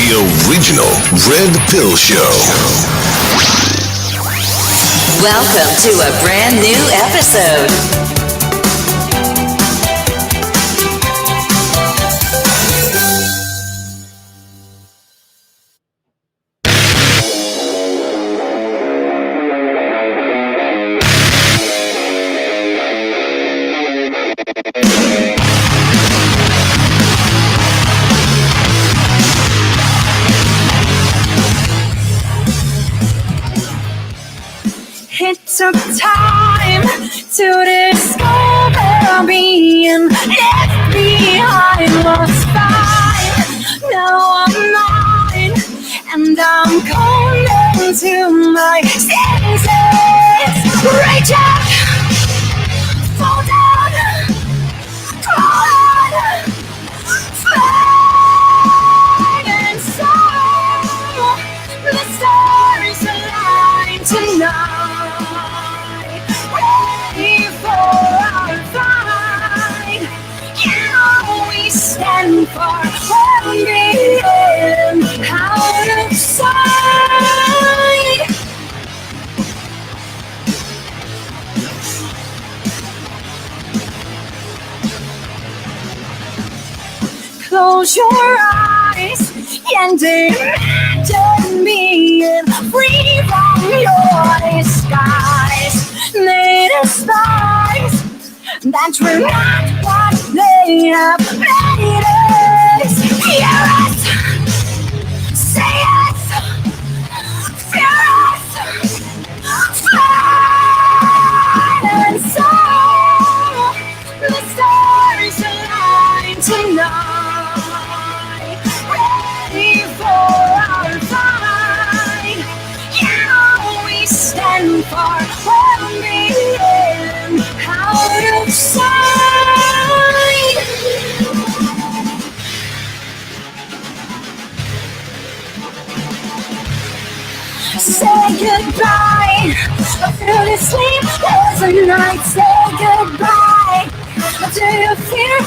The original Red Pill Show. Welcome to a brand new episode. It took time to discover being left behind was fine. Now I'm mine, and I'm calling to my senses. Reach out, fall down, crawl out, fight, and so the stars align tonight. Stand for being out of sight. Close your eyes and imagine being free from your disguise. They despise that we're not what they have made us. Hear us, say us, fear us, fly, and so the stars align tonight, ready for our fight. Yeah, we stand for well-being out of sight. Say goodbye to the sleepless night. Say goodbye to your fear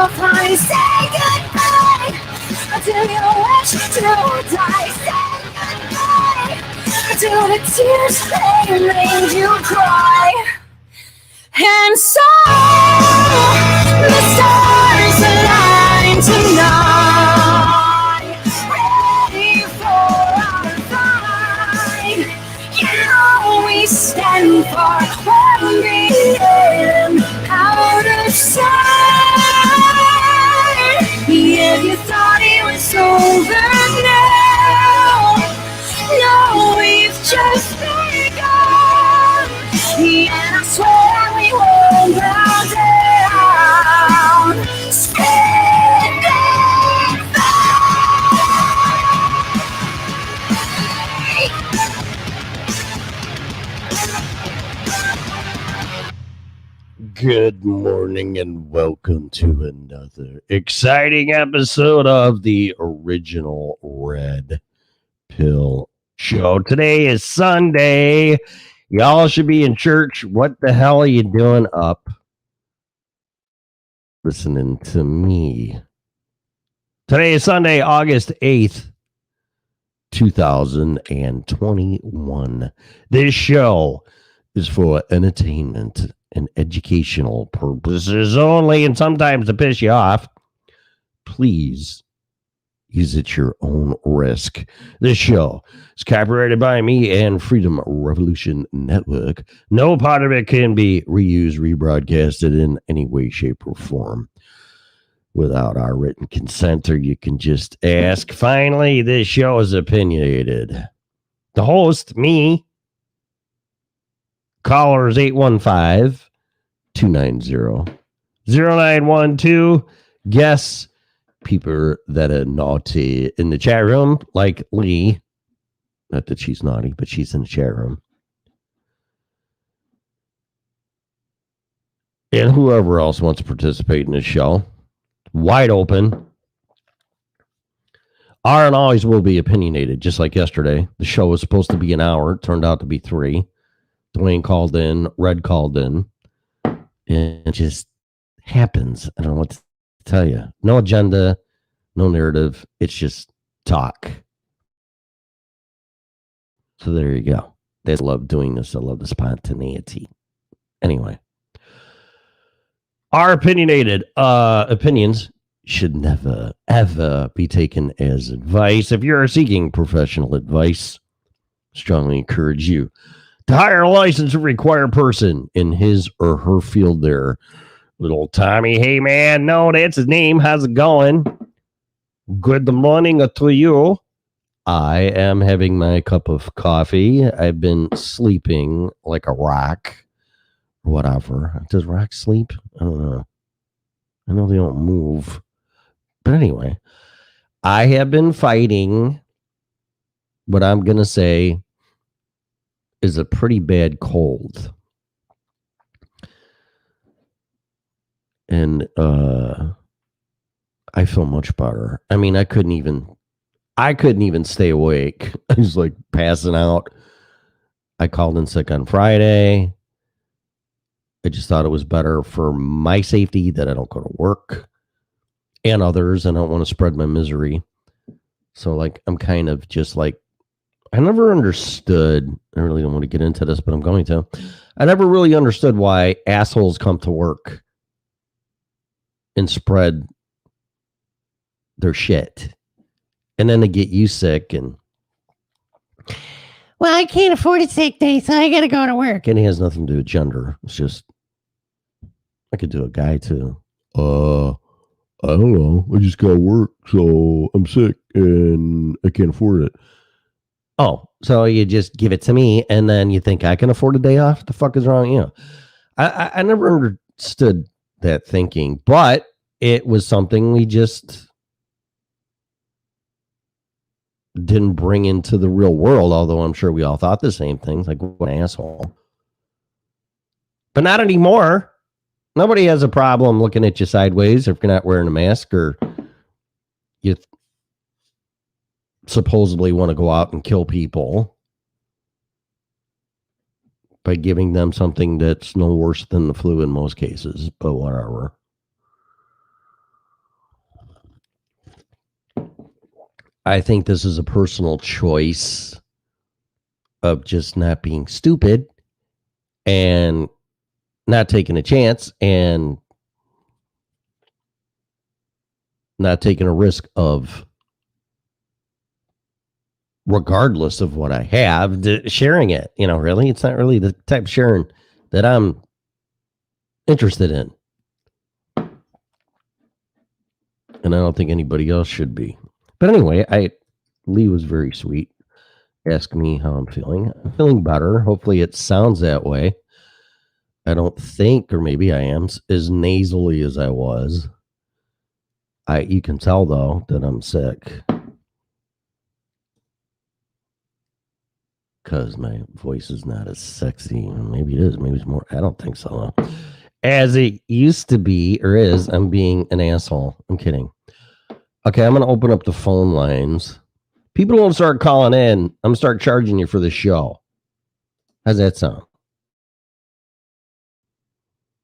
of flying. Say goodbye to your wish to die. Say goodbye to the tears they made you cry. And so the stars align tonight, ready for our fight. Yeah, we stand for well-being out of sight. Yeah, you thought it was over now. No, we've just begun. Yeah, and I swear we won't bow down. Stand and Good morning and welcome to another exciting episode of the original Red Pill Show. Today is Sunday. Y'all should be in church. What the hell are you doing up listening to me? Today is Sunday, August 8th, 2021. This show is for entertainment and educational purposes only, and sometimes to piss you off. Please use at your own risk. This show is copyrighted by me and Freedom Revolution Network. No part of it can be reused, rebroadcasted in any way, shape, or form without our written consent, or you can just ask. Finally, this show is opinionated. The host, me, callers 815-290-0912. Guests, people that are naughty in the chat room, like Lee. Not that she's naughty, but she's in the chat room. And whoever else wants to participate in this show. Wide open. Are and always will be opinionated, just like yesterday. The show was supposed to be an hour. It turned out to be 3. Dwayne called in. Red called in. And it just happens. I don't know what to tell you. No agenda, no narrative. It's just talk. So there you go. I love doing this. I love the spontaneity. Anyway, our opinionated opinions should never, ever be taken as advice. If you're seeking professional advice, strongly encourage you to hire a licensed and required person in his or her field there. Little Tommy, hey man, no, that's his name. How's it going? Good morning to you. I am having my cup of coffee. I've been sleeping like a rock. Whatever. Does rock sleep? I don't know. I know they don't move. But anyway, I have been fighting what I'm going to say is a pretty bad cold. And I feel much better. I mean, I couldn't even stay awake. I was like passing out. I called in sick on Friday. I just thought it was better for my safety that I don't go to work and others, and I don't want to spread my misery. So, like, I'm kind of just like, I never understood. I really don't want to get into this, but I'm going to. I never really understood why assholes come to work and spread their shit. And then they get you sick and, well, I can't afford a sick day, so I got to go to work. And it has nothing to do with gender. It's just, I could do a guy too. I don't know. I just got to work, so I'm sick and I can't afford it. Oh, so you just give it to me and then you think I can afford a day off? What the fuck is wrong with you? I never understood that thinking, but it was something we just didn't bring into the real world, although I'm sure we all thought the same things, like, what an asshole. But not anymore. Nobody has a problem looking at you sideways if you're not wearing a mask or you supposedly want to go out and kill people by giving them something that's no worse than the flu in most cases, but whatever. I think this is a personal choice of just not being stupid and not taking a chance and not taking a risk of, regardless of what I have, sharing it. You know, really, it's not really the type of sharing that I'm interested in. And I don't think anybody else should be. But anyway, Lee was very sweet. Asked me how I'm feeling. I'm feeling better. Hopefully it sounds that way. I don't think, or maybe I am, as nasally as I was. You can tell, though, that I'm sick. Because my voice is not as sexy. Maybe it is. Maybe it's more. I don't think so, though. As it used to be, or is. I'm being an asshole. I'm kidding. Okay, I'm going to open up the phone lines. People don't start calling in. I'm going to start charging you for the show. How's that sound?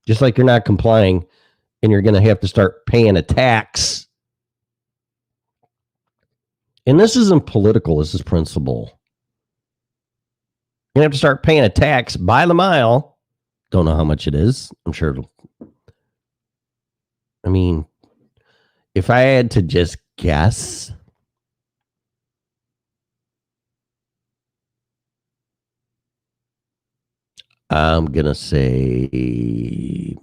Just like you're not complying and you're going to have to start paying a tax. And this isn't political. This is principle. You have to start paying a tax by the mile. Don't know how much it is. I'm sure I mean, if I had to just guess, I'm going to say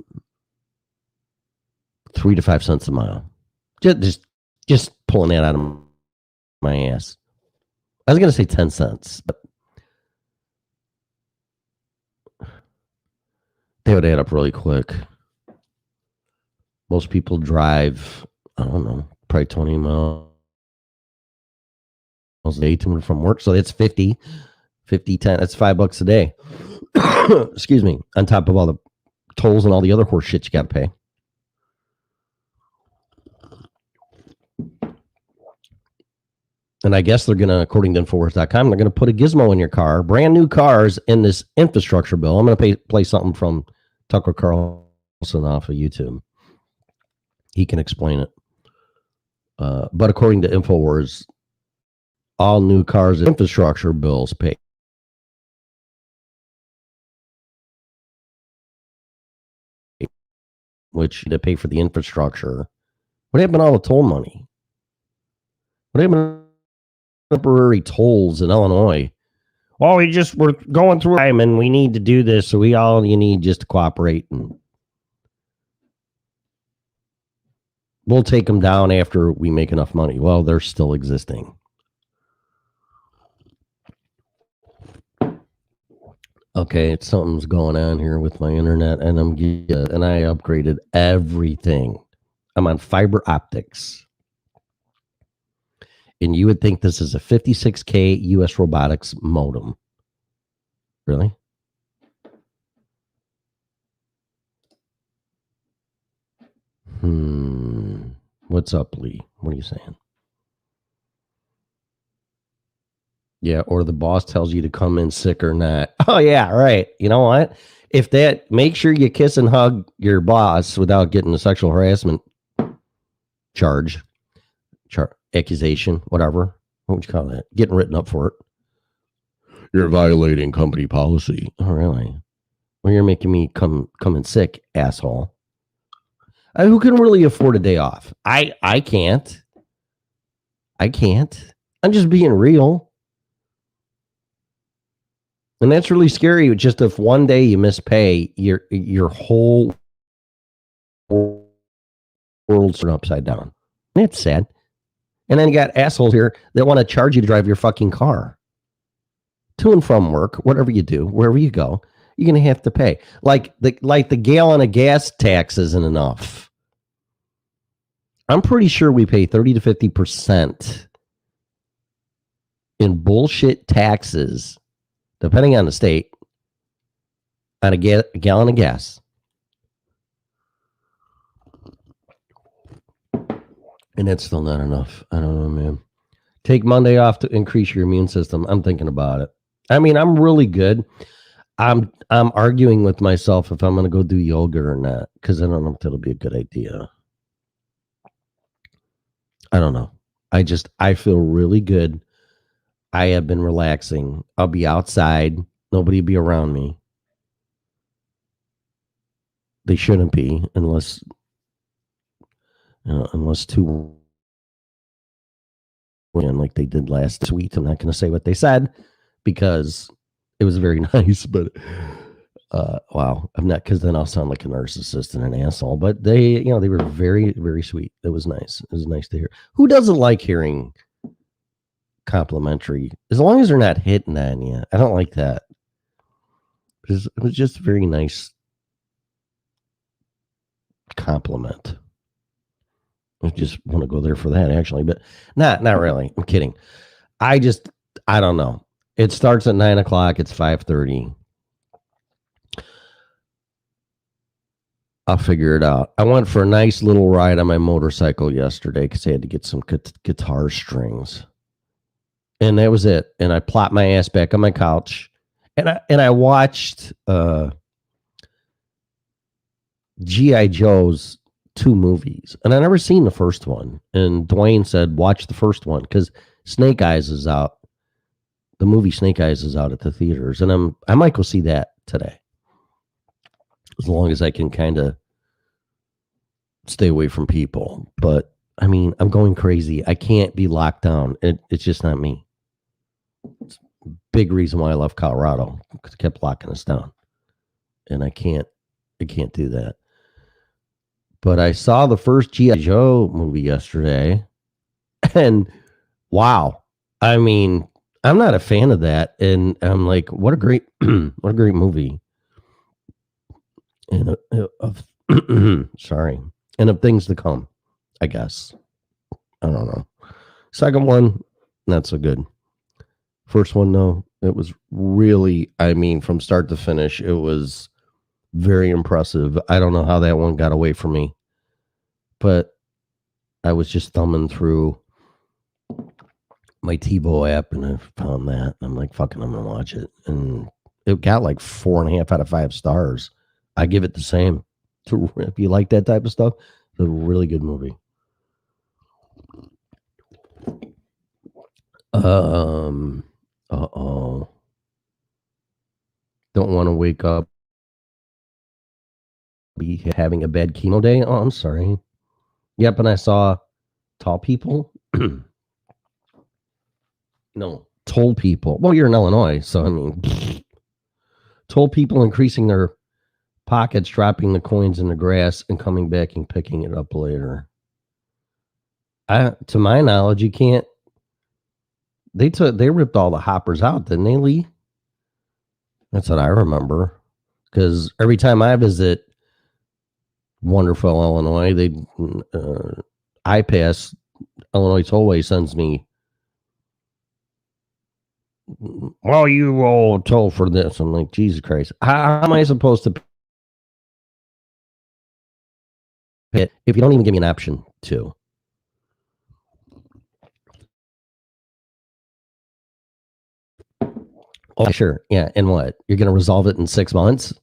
3 to 5 cents a mile. Just pulling that out of my ass. I was going to say 10 cents, but they would add up really quick. Most people drive, I don't know, probably 20 miles a day to and from work. So that's 50, 10. That's $5 a day. Excuse me. On top of all the tolls and all the other horse shit you got to pay. And I guess they're going to, according to Infowars.com, they're going to put a gizmo in your car, brand new cars in this infrastructure bill. I'm going to play something from Tucker Carlson off of YouTube. He can explain it. But according to Infowars, all new cars and infrastructure bills paid. Which to pay for the infrastructure. What happened to all the toll money? What happened to temporary tolls in Illinois? Well, we're going through time and we need to do this, so you need just to cooperate, and we'll take them down after we make enough money. Well, they're still existing. Okay, something's going on here with my internet, and I upgraded everything. I'm on fiber optics. And you would think this is a 56K US robotics modem. Really? What's up, Lee? What are you saying? Yeah, or the boss tells you to come in sick or not. Oh, yeah, right. You know what? If that, make sure you kiss and hug your boss without getting a sexual harassment charge, accusation, whatever. What would you call that? Getting written up for it. You're violating company policy. Oh, really? Well, you're making me come in sick, asshole. Who can really afford a day off? I can't. I can't. I'm just being real. And that's really scary. Just if one day you miss pay, your whole world's upside down. That's sad. And then you got assholes here that want to charge you to drive your fucking car to and from work, whatever you do, wherever you go, you're going to have to pay. Like the gallon of gas tax isn't enough. I'm pretty sure we pay 30 to 50% in bullshit taxes, depending on the state, on a gallon of gas. And it's still not enough. I don't know, man. Take Monday off to increase your immune system. I'm thinking about it. I mean, I'm really good. I'm arguing with myself if I'm going to go do yoga or not, because I don't know if that'll be a good idea. I don't know. I feel really good. I have been relaxing. I'll be outside. Nobody will be around me. They shouldn't be unless two like they did last week. I'm not going to say what they said because it was very nice, but wow, I'm not, because then I'll sound like a narcissist and an asshole. But they were very, very sweet. It was nice. It was nice to hear. Who doesn't like hearing complimentary? As long as they're not hitting on you. I don't like that. It was just a very nice compliment. I just want to go there for that, actually, but not really. I'm kidding. I don't know. It starts at 9:00. It's 5:30. I'll figure it out. I went for a nice little ride on my motorcycle yesterday because I had to get some guitar strings, and that was it. And I plopped my ass back on my couch, and I watched G.I. Joe's 2 movies, and I never seen the first one. And Dwayne said, watch the first one because Snake Eyes is out. The movie Snake Eyes is out at the theaters, and I might go see that today, as long as I can kind of stay away from people. But I mean, I'm going crazy. I can't be locked down. It's just not me. It's a big reason why I left Colorado, because it kept locking us down, and I can't do that. But I saw the first G.I. Joe movie yesterday, and wow. I mean, I'm not a fan of that, and I'm like, what a great movie. And sorry, and of things to come, I guess. I don't know. Second one, not so good. First one, though, it was really, I mean, from start to finish, it was very impressive. I don't know how that one got away from me, but I was just thumbing through my TiVo app and I found that. I'm like, fucking, I'm gonna watch it. And it got like 4.5 out of 5 stars. I give it the same. If you like that type of stuff, it's a really good movie. Um. Uh-oh. Don't want to wake up, be having a bad chemo day. Oh, I'm sorry. Yep, and I saw tall people. No, told people. Well, you're in Illinois, so I mean, told people increasing their pockets, dropping the coins in the grass, and coming back and picking it up later. To my knowledge, you can't. They ripped all the hoppers out, didn't they, Lee? That's what I remember. Because every time I visit wonderful Illinois, I pass Illinois Tollway sends me, well, you will toll for this. I'm like, Jesus Christ, how am I supposed to pay it if you don't even give me an option to? Oh, sure, yeah. And what? You're going to resolve it in 6 months?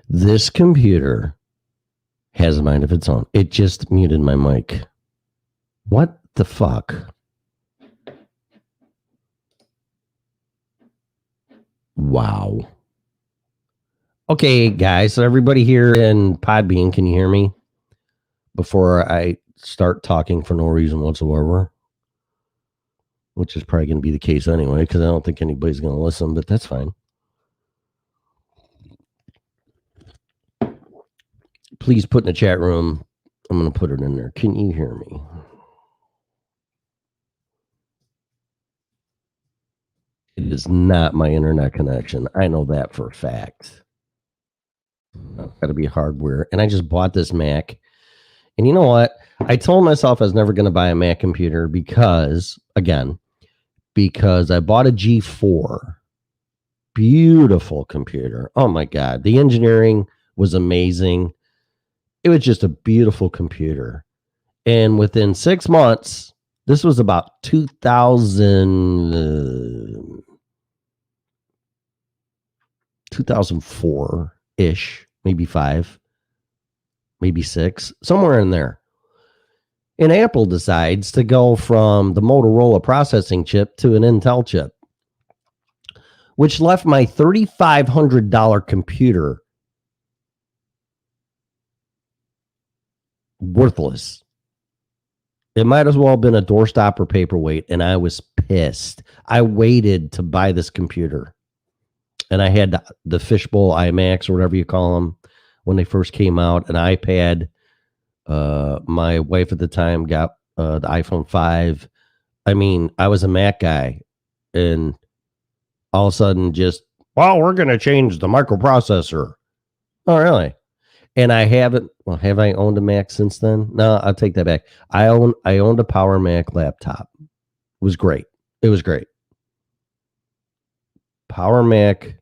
This computer has a mind of its own. It just muted my mic. What the fuck? Wow. Okay, guys. So everybody here in Podbean, can you hear me before I start talking for no reason whatsoever? Which is probably going to be the case anyway, because I don't think anybody's going to listen, but that's fine. Please put in the chat room. I'm going to put it in there. Can you hear me? It is not my internet connection. I know that for a fact. It's got to be hardware. And I just bought this Mac. And you know what? I told myself I was never going to buy a Mac computer because I bought a G4. Beautiful computer. Oh my God. The engineering was amazing. It was just a beautiful computer. And within 6 months, this was about 2004-ish, maybe 5, maybe 6, somewhere in there. And Apple decides to go from the Motorola processing chip to an Intel chip, which left my $3,500 computer worthless. It might as well have been a doorstop or paperweight, and I was pissed. I waited to buy this computer, and I had the fishbowl iMacs or whatever you call them when they first came out, an iPad. My wife at the time got the iPhone 5. I mean, I was a Mac guy, and all of a sudden we're going to change the microprocessor. Oh, really? And I haven't. Well, have I owned a Mac since then? No, I'll take that back. I owned a Power Mac laptop. It was great. It was great. Power Mac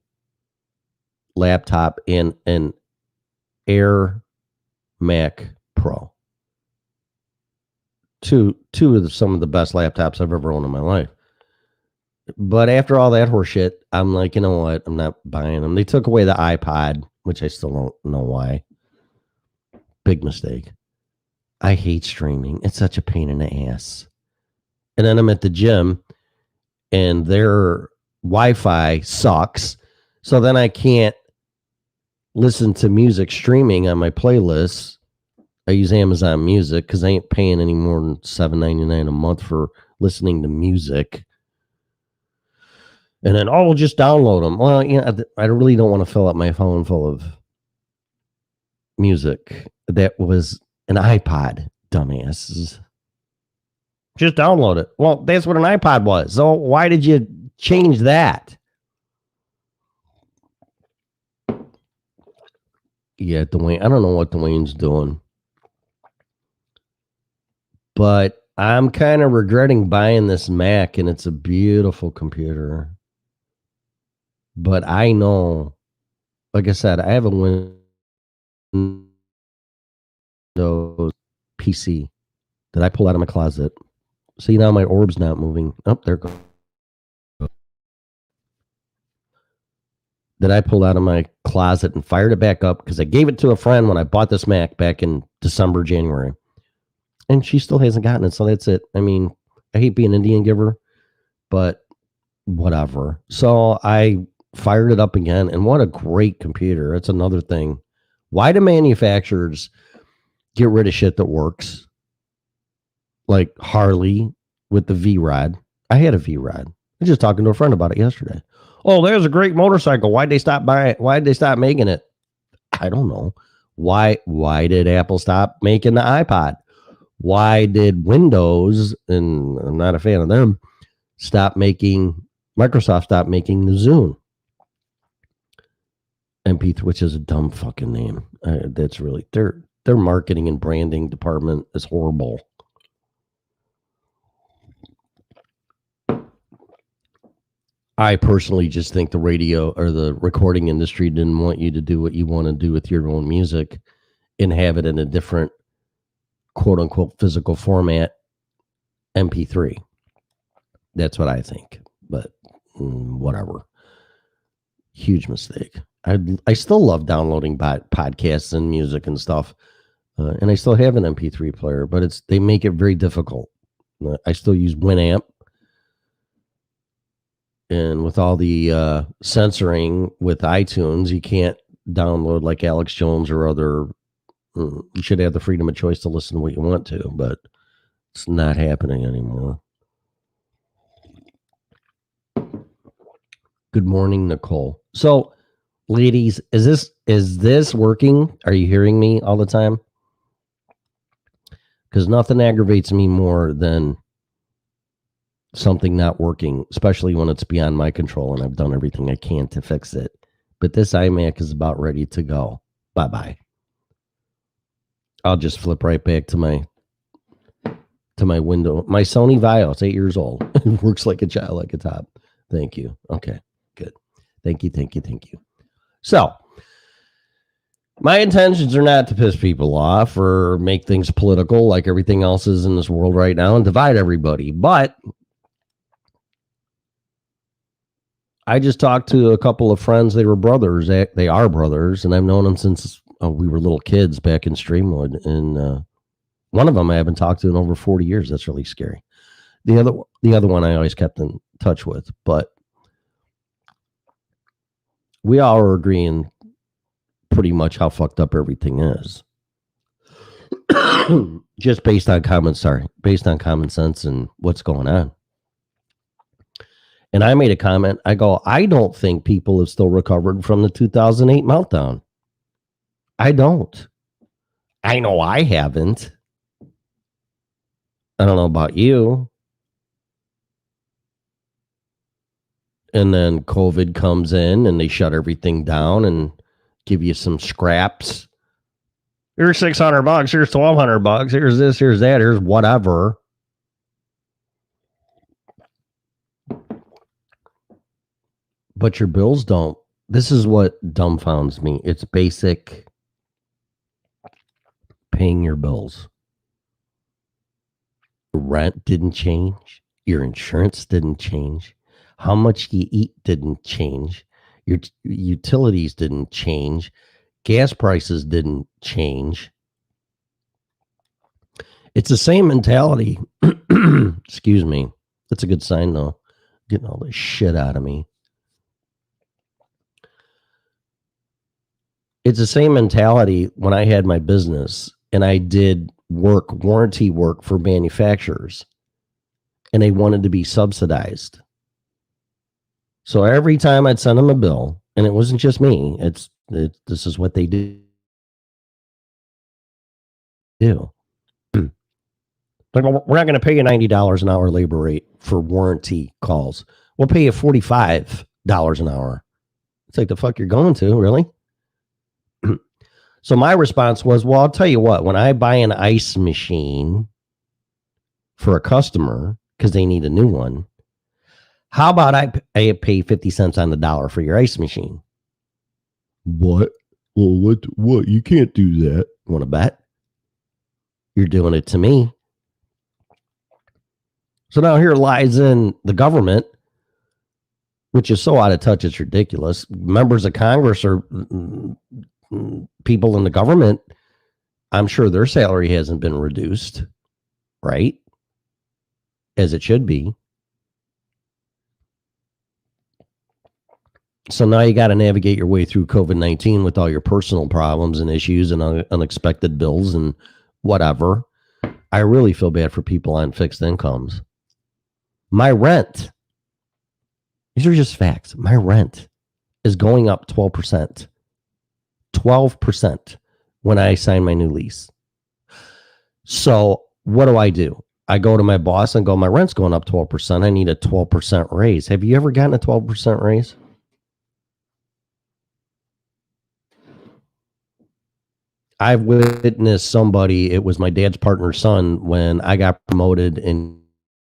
laptop and an Air Mac Pro. Two of some of the best laptops I've ever owned in my life. But after all that horseshit, I'm like, you know what? I'm not buying them. They took away the iPod, which I still don't know why. Big mistake. I hate streaming. It's such a pain in the ass. And then I'm at the gym and their Wi-Fi sucks. So then I can't listen to music streaming on my playlists. I use Amazon Music because I ain't paying any more than $7.99 a month for listening to music. And then, we'll just download them. Well, I really don't want to fill up my phone full of music. That was an iPod, dumbasses. Just download it. Well, that's what an iPod was. So why did you change that? Yeah, Dwayne. I don't know what Dwayne's doing. But I'm kind of regretting buying this Mac, and it's a beautiful computer. But I know, like I said, I have a Windows PC that I pull out of my closet See, now my orb's not moving. Oh, there it goes. That I pulled out of my closet and fired it back up because I gave it to a friend when I bought this Mac back in December, January. And she still hasn't gotten it. So that's it. I mean, I hate being an Indian giver, but whatever. So I fired it up again. And what a great computer. That's another thing. Why do manufacturers get rid of shit that works? Like Harley with the V-Rod. I had a V-Rod. I was just talking to a friend about it yesterday. Oh, there's a great motorcycle. Why'd they stop buying it? Why'd they stop making it? I don't know. Why did Apple stop making the iPod? Why did Windows, and I'm not a fan of them, Microsoft stopped making the Zune? MP3, which is a dumb fucking name. That's really, their marketing and branding department is horrible. I personally just think the radio or the recording industry didn't want you to do what you want to do with your own music and have it in a different quote unquote physical format, MP3. That's what I think, but whatever. Huge mistake. I still love downloading podcasts and music and stuff. And I still have an MP3 player, but they make it very difficult. I still use Winamp. And with all the censoring with iTunes, you can't download like Alex Jones or other. You should have the freedom of choice to listen to what you want to, but it's not happening anymore. Good morning, Nicole. So, ladies, is this working? Are you hearing me all the time? Because nothing aggravates me more than something not working, especially when it's beyond my control and I've done everything I can to fix it. But this iMac is about ready to go. Bye-bye. I'll just flip right back to my window. My Sony Vaio, it's 8 years old. It works like a child, like a top. Thank you. Okay, good. Thank you. So, my intentions are not to piss people off or make things political like everything else is in this world right now and divide everybody. But I just talked to a couple of friends. They were brothers. They are brothers, and I've known them since we were little kids back in Streamwood. And one of them I haven't talked to in over 40 years. That's really scary. The other one I always kept in touch with. But we all are agreeing pretty much how fucked up everything is. Just based on common sense and what's going on. And I made a comment. I go, I don't think people have still recovered from the 2008 meltdown. I don't. I know I haven't. I don't know about you. And then COVID comes in and they shut everything down and give you some scraps. Here's $600. Here's $1,200. Here's this. Here's that. Here's whatever. But your bills don't. This is what dumbfounds me. It's basic paying your bills. Rent didn't change. Your insurance didn't change. How much you eat didn't change. Your utilities didn't change. Gas prices didn't change. It's the same mentality. Excuse me. That's a good sign, though. Getting all this shit out of me. It's the same mentality when I had my business and I did warranty work for manufacturers and they wanted to be subsidized. So every time I'd send them a bill, and it wasn't just me, this is what they do. Like, we're not going to pay you $90 an hour labor rate for warranty calls. We'll pay you $45 an hour. It's like, the fuck you're going to, really? So my response was, well, I'll tell you what, when I buy an ice machine for a customer because they need a new one, how about I pay 50 cents on the dollar for your ice machine? What? Well, what? You can't do that. Want to bet? You're doing it to me. So now here lies in the government, which is so out of touch, it's ridiculous. Members of Congress or people in the government, I'm sure their salary hasn't been reduced, right? As it should be. So now you got to navigate your way through COVID-19 with all your personal problems and issues and unexpected bills and whatever. I really feel bad for people on fixed incomes. My rent, these are just facts. My rent is going up 12%. 12% when I sign my new lease. So what do? I go to my boss and go, my rent's going up 12%. I need a 12% raise. Have you ever gotten a 12% raise? I've witnessed somebody, it was my dad's partner's son, when I got promoted and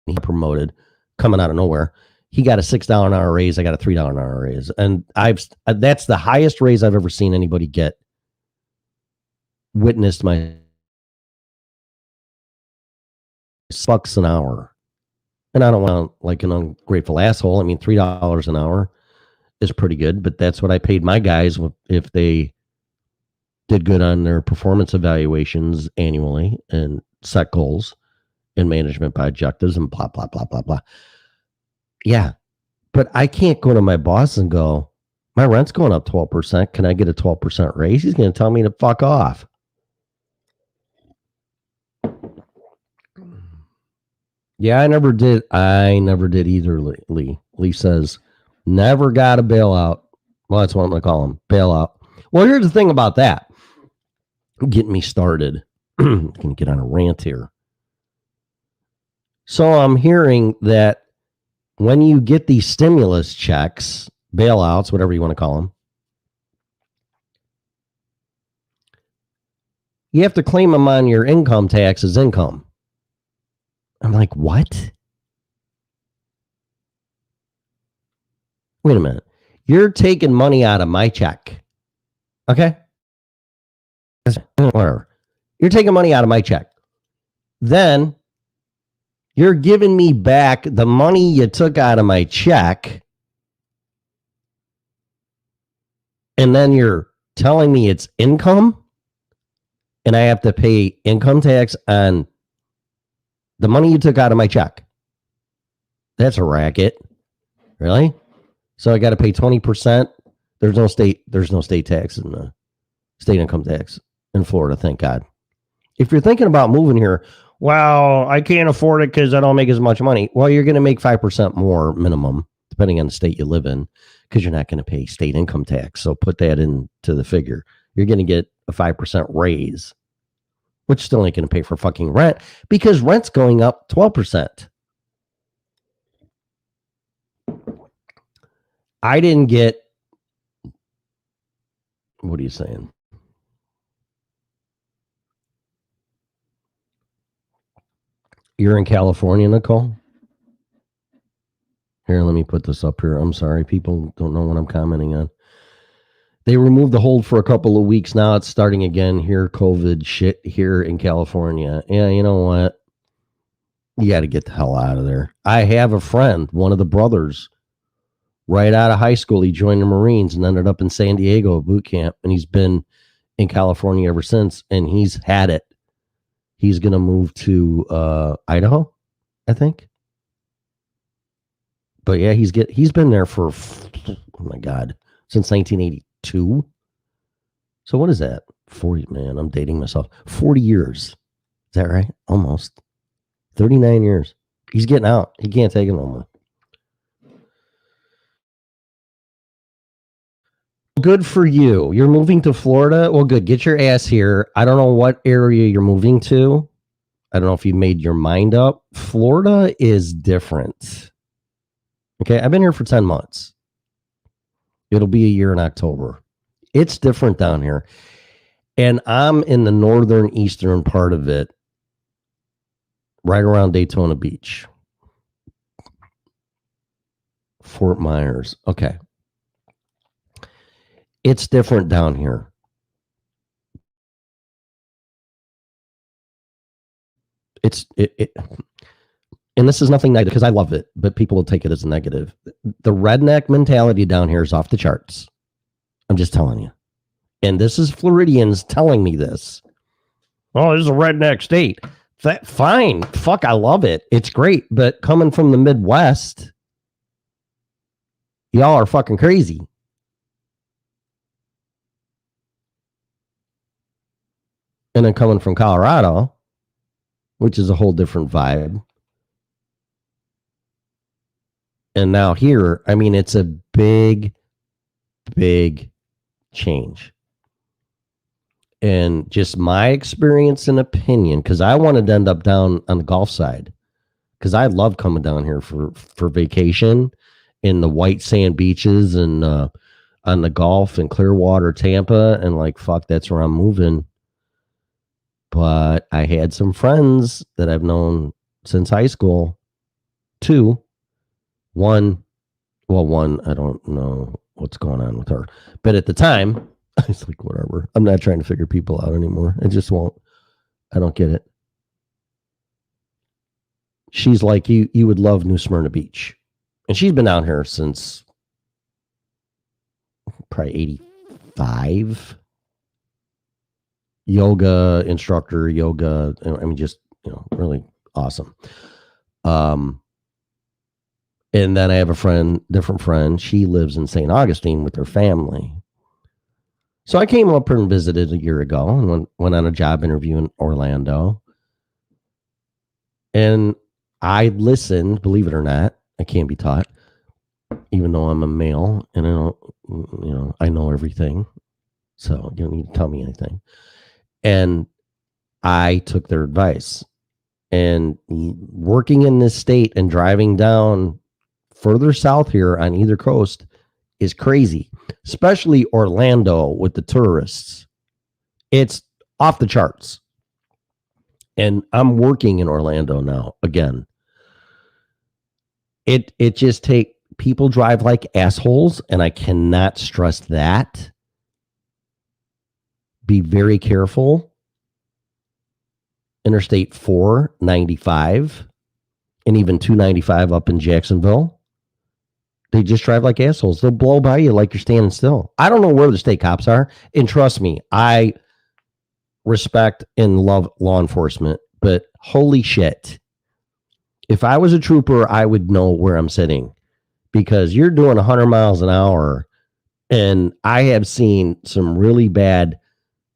he got promoted, coming out of nowhere. He got a $6 an hour raise. I got a $3 an hour raise. And that's the highest raise I've ever seen anybody get. Witnessed my $6 an hour. And I don't want like an ungrateful asshole. I mean, $3 an hour is pretty good, but that's what I paid my guys if they did good on their performance evaluations annually and set goals and management by objectives and blah, blah, blah, blah, blah. Yeah. But I can't go to my boss and go, my rent's going up 12%. Can I get a 12% raise? He's going to tell me to fuck off. Yeah, I never did either, Lee. Lee says, never got a bailout. Well, that's what I'm going to call him, bailout. Well, here's the thing about that. Getting me started. I'm going to get on a rant here. So I'm hearing that when you get these stimulus checks, bailouts, whatever you want to call them, you have to claim them on your income tax as income. I'm like, what? Wait a minute. You're taking money out of my check. Okay? Whatever. You're taking money out of my check. Then you're giving me back the money you took out of my check. And then you're telling me it's income. And I have to pay income tax on the money you took out of my check. That's a racket. Really? So I got to pay 20%. There's no state tax in the state income tax in Florida, thank God. If you're thinking about moving here, well, I can't afford it because I don't make as much money. Well, you're going to make 5% more minimum, depending on the state you live in, because you're not going to pay state income tax. So put that into the figure. You're going to get a 5% raise, which still ain't going to pay for fucking rent because rent's going up 12%. I didn't get, what are you saying? You're in California, Nicole? Here, let me put this up here. I'm sorry. People don't know what I'm commenting on. They removed the hold for a couple of weeks. Now it's starting again here. COVID shit here in California. Yeah, you know what? You got to get the hell out of there. I have a friend, one of the brothers, right out of high school. He joined the Marines and ended up in San Diego at boot camp. And he's been in California ever since. And he's had it. He's going to move to Idaho, I think. But yeah, he's been there for, oh my God, since 1982. So what is that? 40, man, I'm dating myself. 40 years. Is that right? Almost. 39 years. He's getting out. He can't take it no more. Good for you. You're moving to Florida? Well, good. Get your ass here. I don't know what area you're moving to. I don't know if you made your mind up. Florida is different. Okay, I've been here for 10 months. It'll be a year in October. It's different down here. And I'm in the northern eastern part of it, right around Daytona Beach. Fort Myers. Okay. It's different down here. and this is nothing negative because I love it, but people will take it as a negative. The redneck mentality down here is off the charts. I'm just telling you. And this is Floridians telling me this. Oh, this is a redneck state. Fine. Fuck, I love it. It's great. But coming from the Midwest, y'all are fucking crazy. And then coming from Colorado, which is a whole different vibe. And now here, I mean, it's a big, big change. And just my experience and opinion, because I wanted to end up down on the Gulf side, because I love coming down here for vacation in the white sand beaches and on the Gulf and Clearwater, Tampa, and like, fuck, that's where I'm moving. But I had some friends that I've known since high school. One, I don't know what's going on with her. But at the time, I was like, whatever. I'm not trying to figure people out anymore. I just won't. I don't get it. She's like, you would love New Smyrna Beach. And she's been down here since probably 85. Yoga instructor, I mean, just, really awesome. And then I have a different friend. She lives in St. Augustine with her family. So I came up here and visited a year ago and went on a job interview in Orlando. And I listened, believe it or not, I can't be taught, even though I'm a male and I know everything. So you don't need to tell me anything. And I took their advice. And working in this state and driving down further south here on either coast is crazy, especially Orlando with the tourists. It's off the charts. And I'm working in Orlando now again. It just people drive like assholes, and I cannot stress that. Be very careful. Interstate 495 and even 295 up in Jacksonville. They just drive like assholes. They'll blow by you like you're standing still. I don't know where the state cops are. And trust me, I respect and love law enforcement, but holy shit. If I was a trooper, I would know where I'm sitting, because you're doing 100 miles an hour. And I have seen some really bad,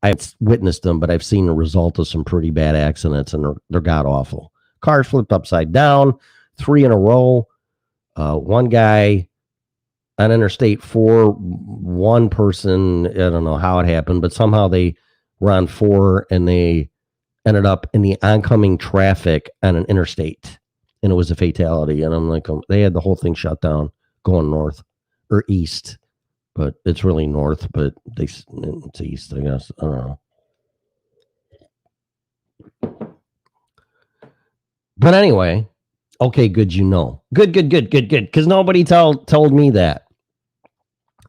I've witnessed them, but I've seen the result of some pretty bad accidents, and they're god awful. Cars flipped upside down, 3 in a row. One guy on Interstate 4, one person, I don't know how it happened, but somehow they were on 4 and they ended up in the oncoming traffic on an interstate, and it was a fatality. And I'm like, they had the whole thing shut down going north or east, but it's really north, but it's east, I guess. I don't know. But anyway, okay, good, Good. Because nobody told me that.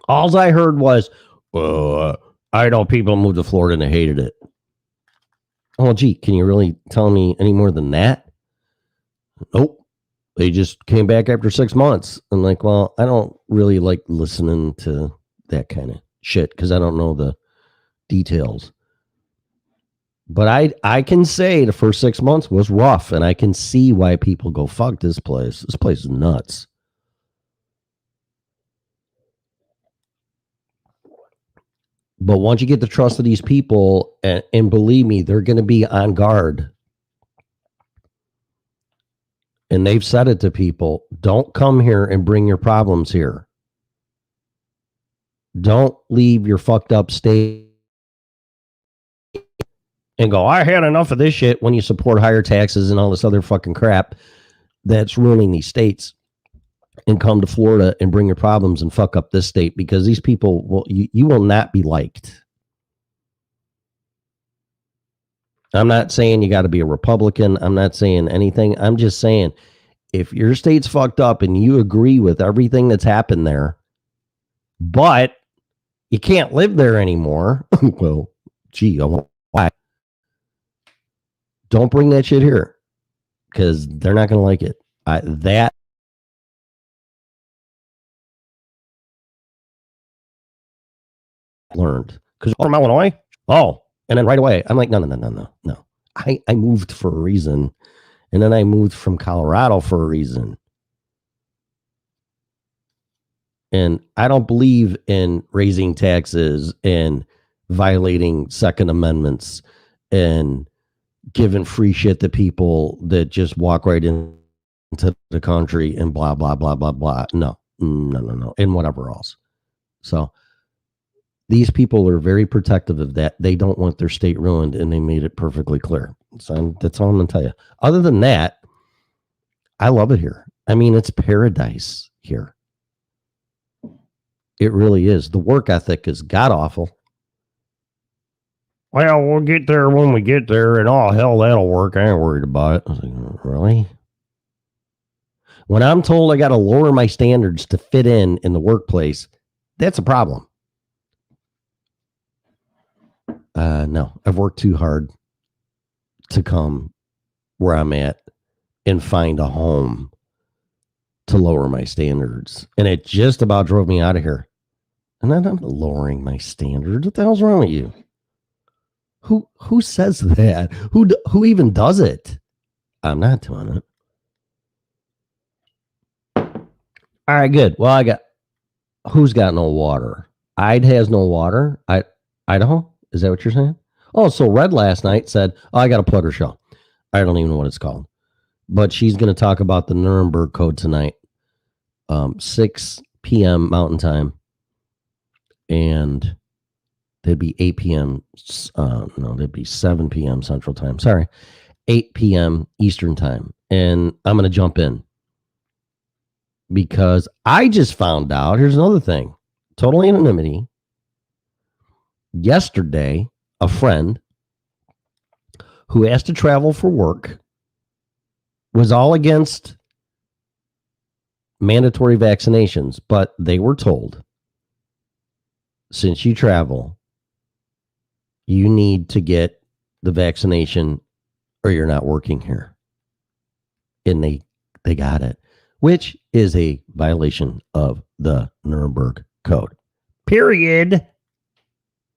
All I heard was, I know people moved to Florida and they hated it. Oh, gee, can you really tell me any more than that? Nope. They just came back after 6 months. I'm like, well, I don't really like listening to that kind of shit because I don't know the details. But I can say the first 6 months was rough, and I can see why people go, fuck this place. This place is nuts. But once you get the trust of these people, and believe me, they're going to be on guard. And they've said it to people, don't come here and bring your problems here. Don't leave your fucked up state and go, I had enough of this shit, when you support higher taxes and all this other fucking crap that's ruining these states, and come to Florida and bring your problems and fuck up this state, because these people you will not be liked. I'm not saying you got to be a Republican. I'm not saying anything. I'm just saying, if your state's fucked up and you agree with everything that's happened there, but you can't live there anymore, well, gee, I won't. Why? Don't bring that shit here, because they're not going to like it. That learned because from Illinois. Oh, and then right away, I'm like, no. I moved for a reason, and then I moved from Colorado for a reason. And I don't believe in raising taxes and violating Second Amendments and giving free shit to people that just walk right into the country and blah, blah, blah, blah, blah. No. And whatever else. So these people are very protective of that. They don't want their state ruined, and they made it perfectly clear. So that's all I'm going to tell you. Other than that, I love it here. I mean, it's paradise here. It really is. The work ethic is god awful. Well, we'll get there when we get there, and oh, hell, that'll work. I ain't worried about it. I was like, really? When I'm told I got to lower my standards to fit in the workplace, that's a problem. No, I've worked too hard to come where I'm at and find a home to lower my standards. And it just about drove me out of here. And I'm not lowering my standards. What the hell's wrong with you? Who says that? Who even does it? I'm not doing it. All right, good. Well, who's got no water? Ida has no water. Idaho? Is that what you're saying? Oh, so Red last night said, oh, I got a Plutter show. I don't even know what it's called. But she's going to talk about the Nuremberg Code tonight. 6 p.m. Mountain Time. And that'd be 8 p.m. That'd be 7 p.m. Central Time. Sorry. 8 p.m. Eastern Time. And I'm going to jump in. Because I just found out, here's another thing. Total anonymity. Yesterday, a friend who has to travel for work was all against mandatory vaccinations, but they were told, since you travel, you need to get the vaccination or you're not working here. And they got it, which is a violation of the Nuremberg Code. Period.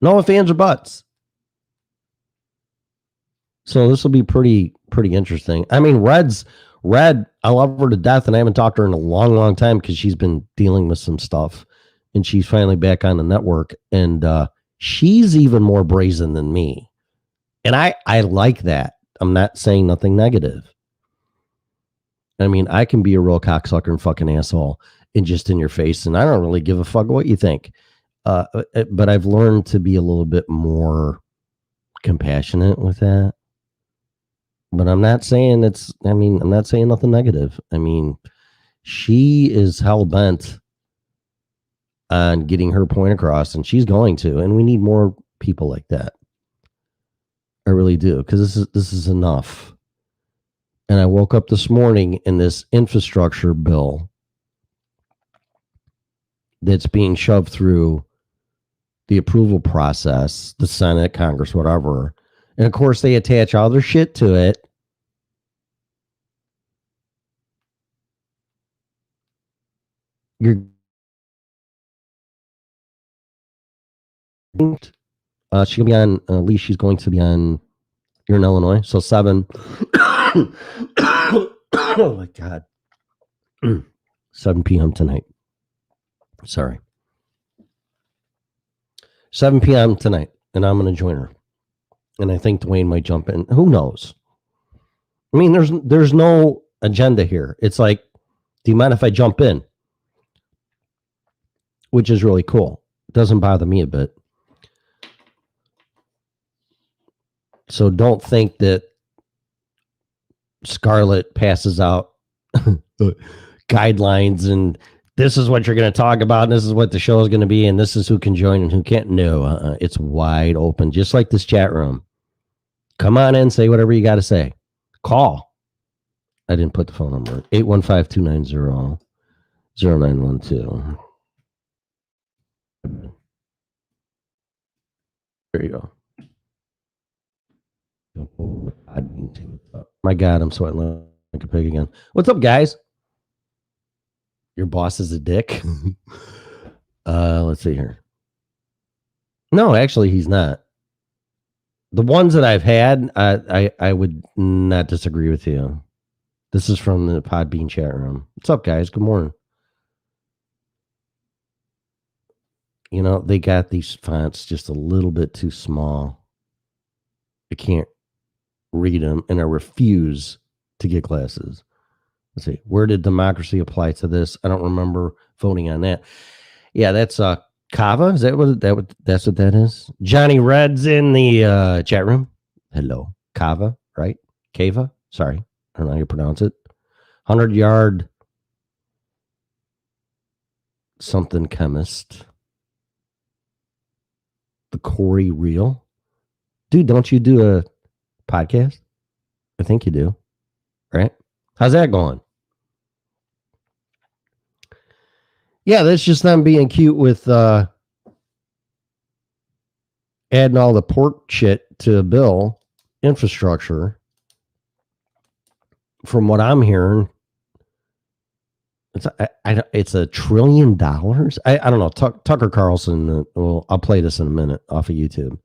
No ifs, ands, or buts. So this will be pretty interesting. I mean, Red, I love her to death, and I haven't talked to her in a long, long time because she's been dealing with some stuff, and she's finally back on the network, and she's even more brazen than me. And I like that. I'm not saying nothing negative. I mean, I can be a real cocksucker and fucking asshole and just in your face, and I don't really give a fuck what you think. But I've learned to be a little bit more compassionate with that. But I'm not saying I'm not saying nothing negative. I mean, she is hell bent on getting her point across, and she's going to, and we need more people like that. I really do, because this is enough. And I woke up this morning in this infrastructure bill that's being shoved through the approval process, the Senate, Congress, whatever. And of course, they attach all their shit to it. She's gonna be on. At least she's going to be on. You're in Illinois, so 7. Oh my God. 7 p.m. tonight. Sorry. 7 p.m. tonight, and I'm going to join her. And I think Dwayne might jump in. Who knows? I mean, there's no agenda here. It's like, do you mind if I jump in? Which is really cool. It doesn't bother me a bit. So don't think that Scarlett passes out guidelines and this is what you're going to talk about, and this is what the show is going to be, and this is who can join and who can't. No, it's wide open, just like this chat room. Come on in, say whatever you got to say. Call. I didn't put the phone number. 815-290-0912. There you go. My God, I'm sweating. Like a pig again. What's up, guys? Your boss is a dick. Let's see here. No, actually, he's not. The ones that I've had, I would not disagree with you. This is from the Podbean chat room. What's up, guys? Good morning. You know, they got these fonts just a little bit too small. I can't read them, and I refuse to get glasses. Let's see. Where did democracy apply to this? I don't remember voting on that. Yeah, that's Kava. Is that that's what that is? Johnny Red's in the chat room. Hello. Kava, right? Kava? Sorry. I don't know how you pronounce it. 100-yard something chemist. The Corey Reel. Dude, don't you do a podcast? I think you do. Right? How's that going? Yeah, that's just them being cute with adding all the port shit to a bill, infrastructure. From what I'm hearing, it's $1 trillion. I don't know. Tucker Carlson. Well, I'll play this in a minute off of YouTube.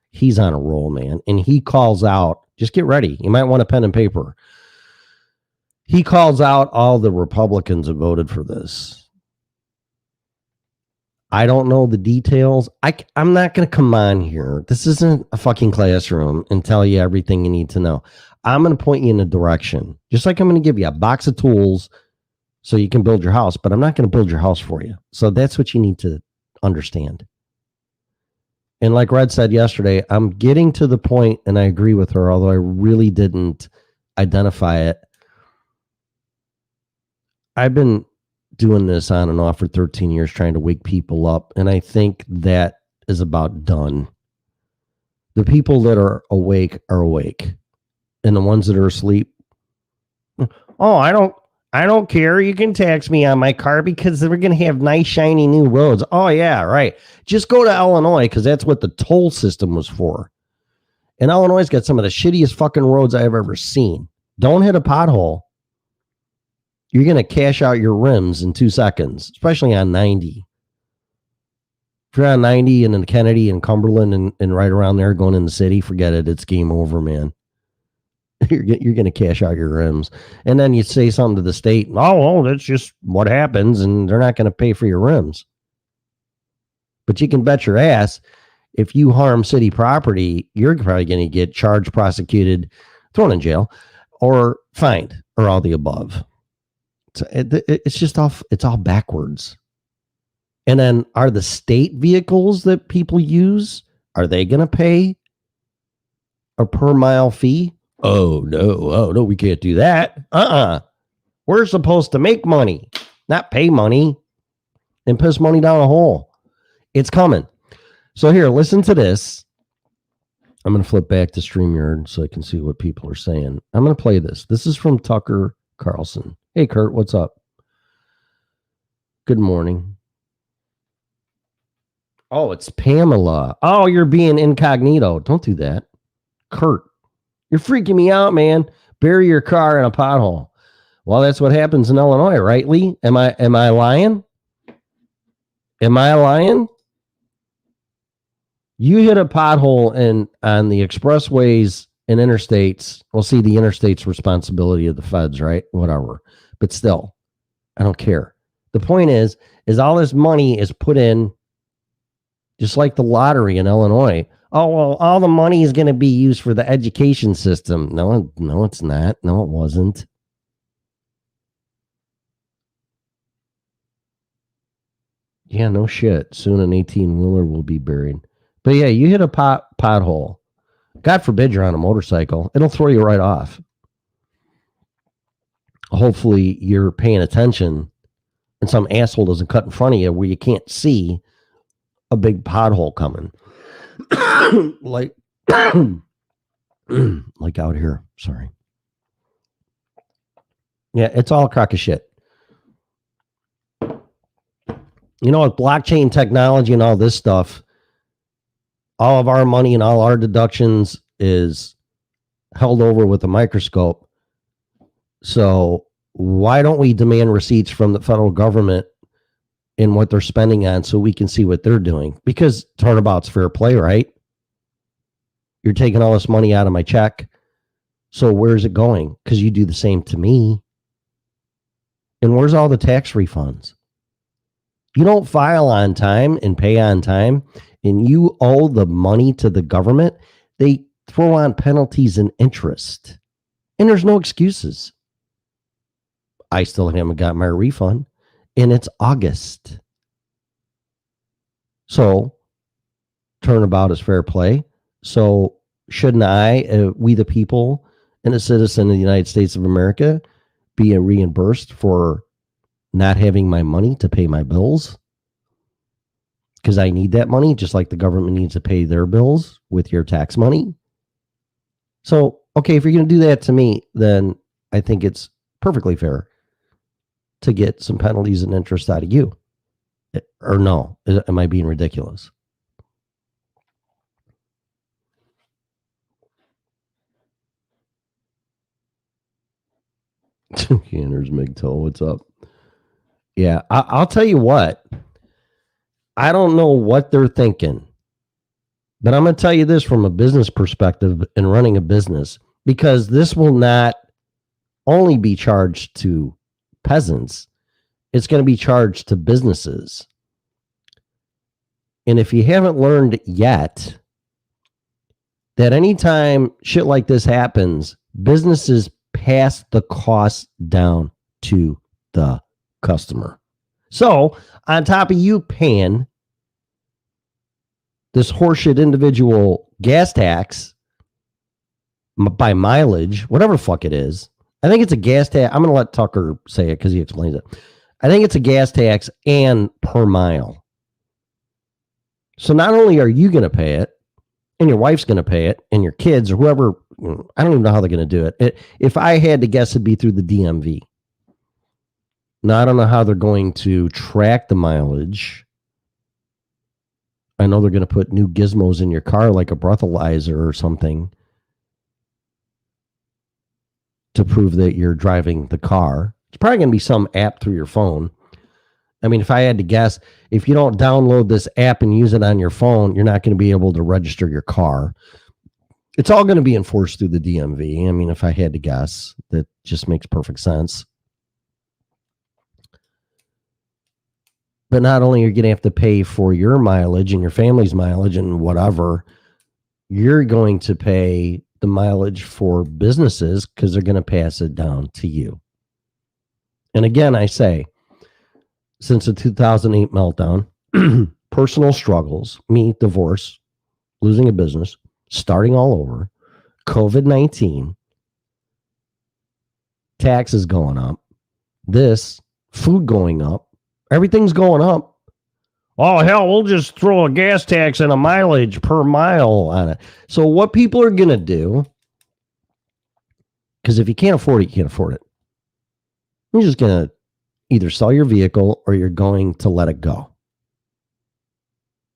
He's on a roll, man, and he calls out. Just get ready. You might want a pen and paper. He calls out all the Republicans that voted for this. I don't know the details. I'm not going to come on here. This isn't a fucking classroom and tell you everything you need to know. I'm going to point you in a direction. Just like I'm going to give you a box of tools so you can build your house, but I'm not going to build your house for you. So that's what you need to understand. And like Red said yesterday, I'm getting to the point, and I agree with her, although I really didn't identify it. I've been doing this on and off for 13 years, trying to wake people up, and I think that is about done. The people that are awake, and the ones that are asleep, oh, I don't care. You can tax me on my car because we're going to have nice, shiny new roads. Oh, yeah, right. Just go to Illinois because that's what the toll system was for. And Illinois got some of the shittiest fucking roads I've ever seen. Don't hit a pothole. You're going to cash out your rims in 2 seconds, especially on 90. If you're on 90 and then Kennedy and Cumberland and right around there going in the city, forget it. It's game over, man. You're going to cash out your rims. And then you say something to the state. Oh, that's just what happens. And they're not going to pay for your rims. But you can bet your ass, if you harm city property, you're probably going to get charged, prosecuted, thrown in jail, or fined, or all the above. So it's just it's all backwards. And then are the state vehicles that people use, are they going to pay a per mile fee? Oh, no, we can't do that. We're supposed to make money, not pay money and piss money down a hole. It's coming. So here, listen to this. I'm going to flip back to StreamYard so I can see what people are saying. I'm going to play this. This is from Tucker Carlson. Hey, Kurt, what's up? Good morning. Oh, it's Pamela. Oh, you're being incognito. Don't do that. Kurt, you're freaking me out, man. Bury your car in a pothole. Well, that's what happens in Illinois, right, Lee? Am I lying? Am I lying? You hit a pothole on the expressways and interstates. Well, see, the interstate's responsibility of the feds, right? Whatever. But still, I don't care. The point is all this money is put in, just like the lottery in Illinois. Oh, well, all the money is going to be used for the education system. No, it's not. No, it wasn't. Yeah, no shit. Soon an 18-wheeler will be buried. But yeah, you hit a pothole. God forbid you're on a motorcycle. It'll throw you right off. Hopefully you're paying attention and some asshole doesn't cut in front of you where you can't see a big pothole coming. like out here. Sorry. Yeah, it's all a crock of shit. You know, with blockchain technology and all this stuff, all of our money and all our deductions is held over with a microscope. So why don't we demand receipts from the federal government in what they're spending on so we can see what they're doing? Because turnabout's fair play, right? You're taking all this money out of my check. So where's it going? Because you do the same to me. And where's all the tax refunds? You don't file on time and pay on time, and you owe the money to the government. They throw on penalties and interest. And there's no excuses. I still haven't got my refund, and it's August. So turnabout is fair play. So shouldn't I, we the people and a citizen of the United States of America, be reimbursed for not having my money to pay my bills? Because I need that money, just like the government needs to pay their bills with your tax money. So, okay, if you're going to do that to me, then I think it's perfectly fair to get some penalties and interest out of you. Or no, am I being ridiculous? Anders McToll, what's up? Yeah, I'll tell you what. I don't know what they're thinking, but I'm going to tell you this from a business perspective and running a business, because this will not only be charged to peasants, it's going to be charged to businesses. And if you haven't learned yet that anytime shit like this happens, businesses pass the cost down to the customer. So on top of you paying this horseshit individual gas tax by mileage, whatever the fuck it is, I think it's a gas tax. I'm going to let Tucker say it because he explains it. I think it's a gas tax and per mile. So not only are you going to pay it, and your wife's going to pay it, and your kids or whoever, I don't even know how they're going to do it. If I had to guess, it'd be through the DMV. Now, I don't know how they're going to track the mileage. I know they're going to put new gizmos in your car, like a breathalyzer or something, to prove that you're driving the car. It's probably going to be some app through your phone. I mean, if I had to guess, if you don't download this app and use it on your phone, you're not going to be able to register your car. It's all going to be enforced through the DMV. I mean, if I had to guess, that just makes perfect sense. But not only are you going to have to pay for your mileage and your family's mileage and whatever, you're going to pay the mileage for businesses because they're going to pass it down to you. And again, I say, since the 2008 meltdown, personal struggles, me, divorce, losing a business, starting all over, COVID-19, taxes going up, this, food going up, everything's going up. Oh, hell, we'll just throw a gas tax and a mileage per mile on it. So what people are going to do, because if you can't afford it, you can't afford it. You're just going to either sell your vehicle or you're going to let it go.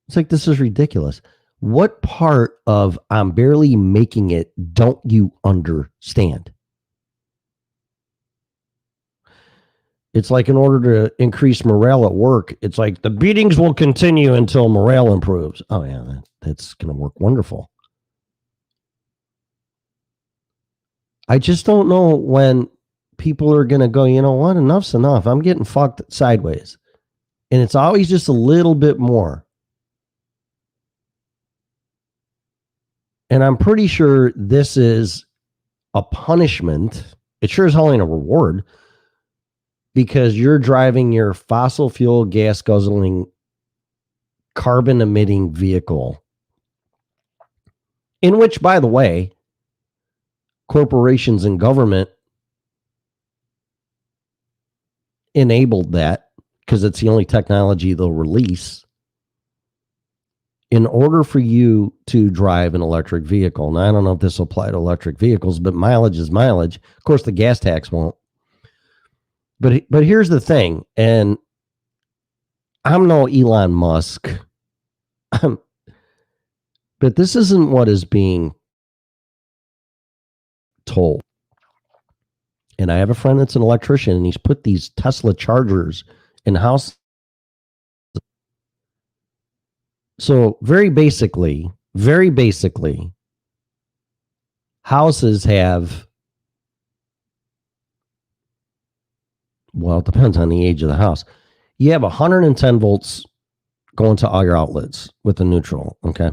It's like, this is ridiculous. What part of I'm barely making it don't you understand? It's like, in order to increase morale at work, it's like the beatings will continue until morale improves. Oh, yeah, that's going to work wonderful. I just don't know when people are going to go, you know what, enough's enough. I'm getting fucked sideways. And it's always just a little bit more. And I'm pretty sure this is a punishment. It sure as hell ain't a reward, because you're driving your fossil fuel, gas guzzling, carbon emitting vehicle, in which, by the way, corporations and government enabled that because it's the only technology they'll release in order for you to drive an electric vehicle. Now, I don't know if this will apply to electric vehicles, but mileage is mileage. Of course, the gas tax won't. But here's the thing, and I'm no Elon Musk, but this isn't what is being told. And I have a friend that's an electrician, and he's put these Tesla chargers in house. So very basically, houses have, well, it depends on the age of the house. You have 110 volts going to all your outlets with the neutral, okay?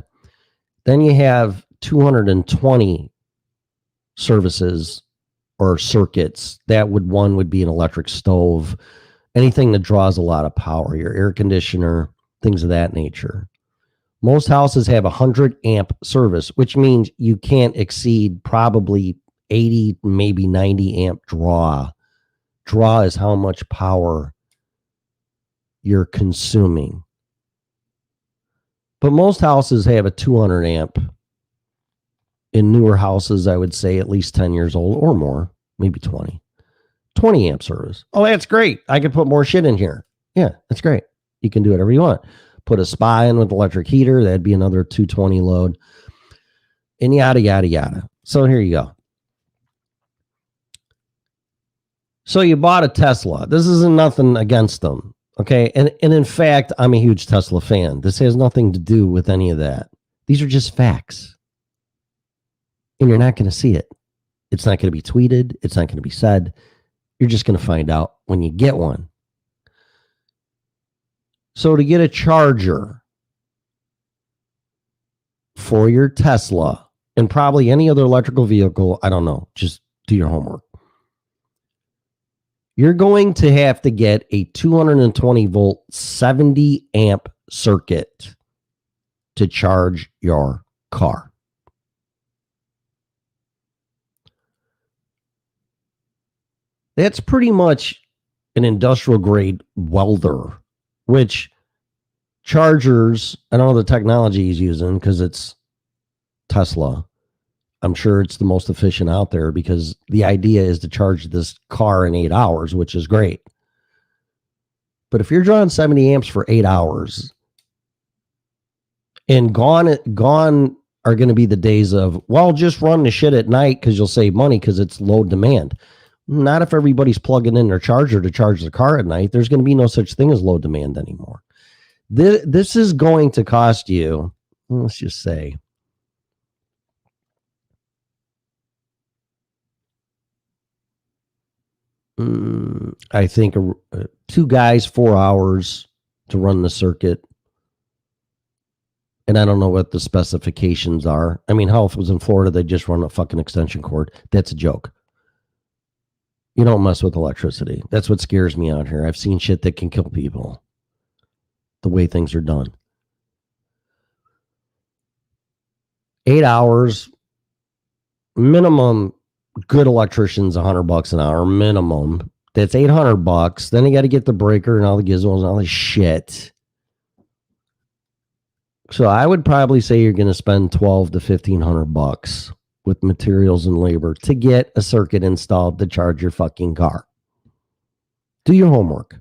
Then you have 220 services or circuits. One would be an electric stove, anything that draws a lot of power, your air conditioner, things of that nature. Most houses have 100 amp service, which means you can't exceed probably 80, maybe 90 amp draw. Draw is how much power you're consuming. But most houses have a 200 amp. In newer houses, I would say at least 10 years old or more, maybe 20. 20 amp service. Oh, that's great. I could put more shit in here. Yeah, that's great. You can do whatever you want. Put a spa in with electric heater. That'd be another 220 load. And yada, yada, yada. So here you go. So you bought a Tesla. This isn't nothing against them. Okay. And in fact, I'm a huge Tesla fan. This has nothing to do with any of that. These are just facts. And you're not going to see it. It's not going to be tweeted. It's not going to be said. You're just going to find out when you get one. So to get a charger for your Tesla and probably any other electrical vehicle, I don't know, just do your homework. You're going to have to get a 220 volt, 70 amp circuit to charge your car. That's pretty much an industrial grade welder, which chargers, I don't know the technology he's using because it's Tesla. I'm sure it's the most efficient out there because the idea is to charge this car in 8 hours, which is great. But if you're drawing 70 amps for 8 hours, and gone are going to be the days of, well, just run the shit at night because you'll save money because it's low demand. Not if everybody's plugging in their charger to charge the car at night. There's going to be no such thing as low demand anymore. This is going to cost you, let's just say, I think 2 guys, 4 hours to run the circuit. And I don't know what the specifications are. I mean, hell, if it was in Florida, they'd just run a fucking extension cord. That's a joke. You don't mess with electricity. That's what scares me out here. I've seen shit that can kill people. The way things are done. 8 hours minimum. Good electricians, $100 an hour minimum. That's $800. Then you got to get the breaker and all the gizmos and all the shit. So I would probably say you're going to spend $1,200 to $1,500 with materials and labor to get a circuit installed to charge your fucking car. Do your homework.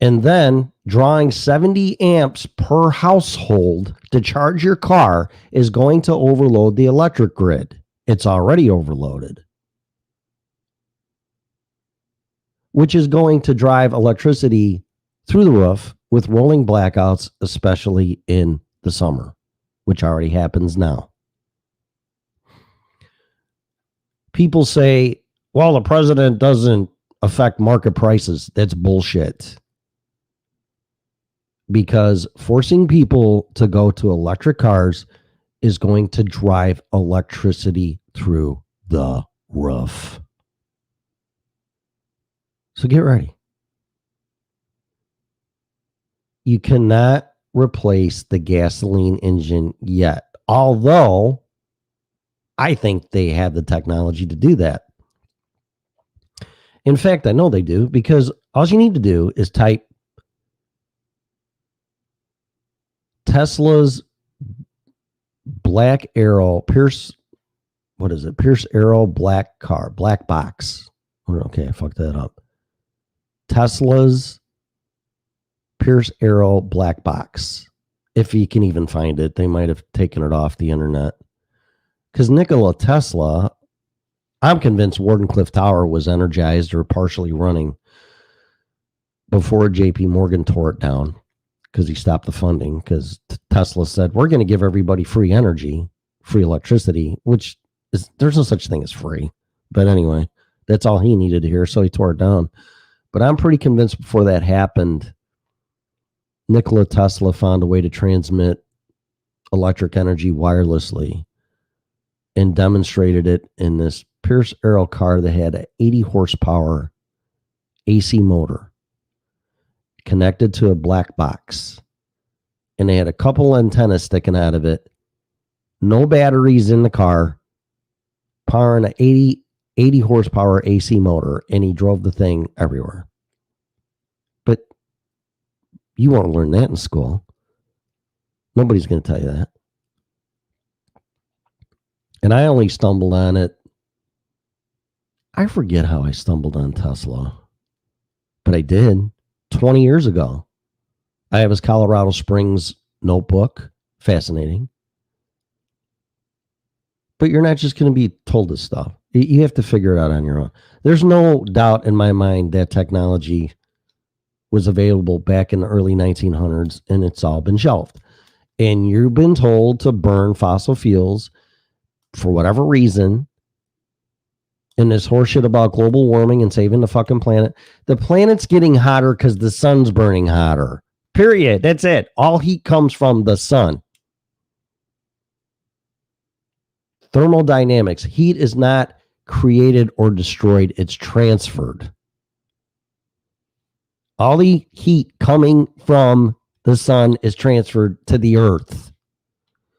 And then drawing 70 amps per household to charge your car is going to overload the electric grid. It's already overloaded, which is going to drive electricity through the roof with rolling blackouts, especially in the summer, which already happens now. People say, well, the president doesn't affect market prices. That's bullshit. Because forcing people to go to electric cars is going to drive electricity through the roof. So get ready. You cannot replace the gasoline engine yet, although I think they have the technology to do that. In fact, I know they do, because all you need to do is type Tesla's Black Arrow, Pierce Arrow black car, black box. Okay, I fucked that up. Tesla's Pierce Arrow black box. If you can even find it, they might have taken it off the internet. Because Nikola Tesla I'm convinced Wardenclyffe Tower was energized or partially running before JP Morgan tore it down because he stopped the funding, because Tesla said, we're going to give everybody free energy, free electricity, which is, there's no such thing as free. But anyway, that's all he needed to hear, so he tore it down. But I'm pretty convinced before that happened, Nikola Tesla found a way to transmit electric energy wirelessly and demonstrated it in this Pierce Arrow car that had an 80 horsepower AC motor connected to a black box. And they had a couple antennas sticking out of it. No batteries in the car, powering an 80 horsepower AC motor, and he drove the thing everywhere. But you won't learn that in school. Nobody's going to tell you that. And I only stumbled on it. I forget how I stumbled on Tesla, but I did 20 years ago. I have his Colorado Springs notebook. Fascinating. But you're not just going to be told this stuff. You have to figure it out on your own. There's no doubt in my mind that technology was available back in the early 1900s, and it's all been shelved. And you've been told to burn fossil fuels for whatever reason. And this horseshit about global warming and saving the fucking planet. The planet's getting hotter because the sun's burning hotter. Period. That's it. All heat comes from the sun. Thermodynamics. Heat is not created or destroyed. It's transferred. All the heat coming from the sun is transferred to the earth.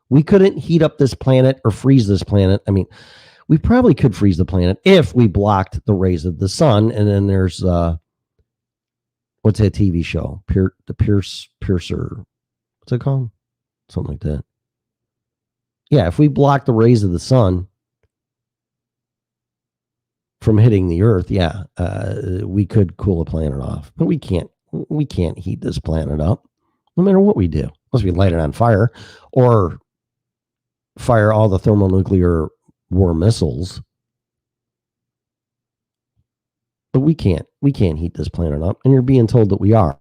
We couldn't heat up this planet or freeze this planet. I mean, we probably could freeze the planet if we blocked the rays of the sun. And then there's, what's that TV show? Piercer. What's it called? Something like that. Yeah, if we block the rays of the sun from hitting the earth, yeah, we could cool the planet off. But we can't heat this planet up, no matter what we do, unless we light it on fire or fire all the thermonuclear war missiles. But we can't heat this planet up, and you're being told that we are.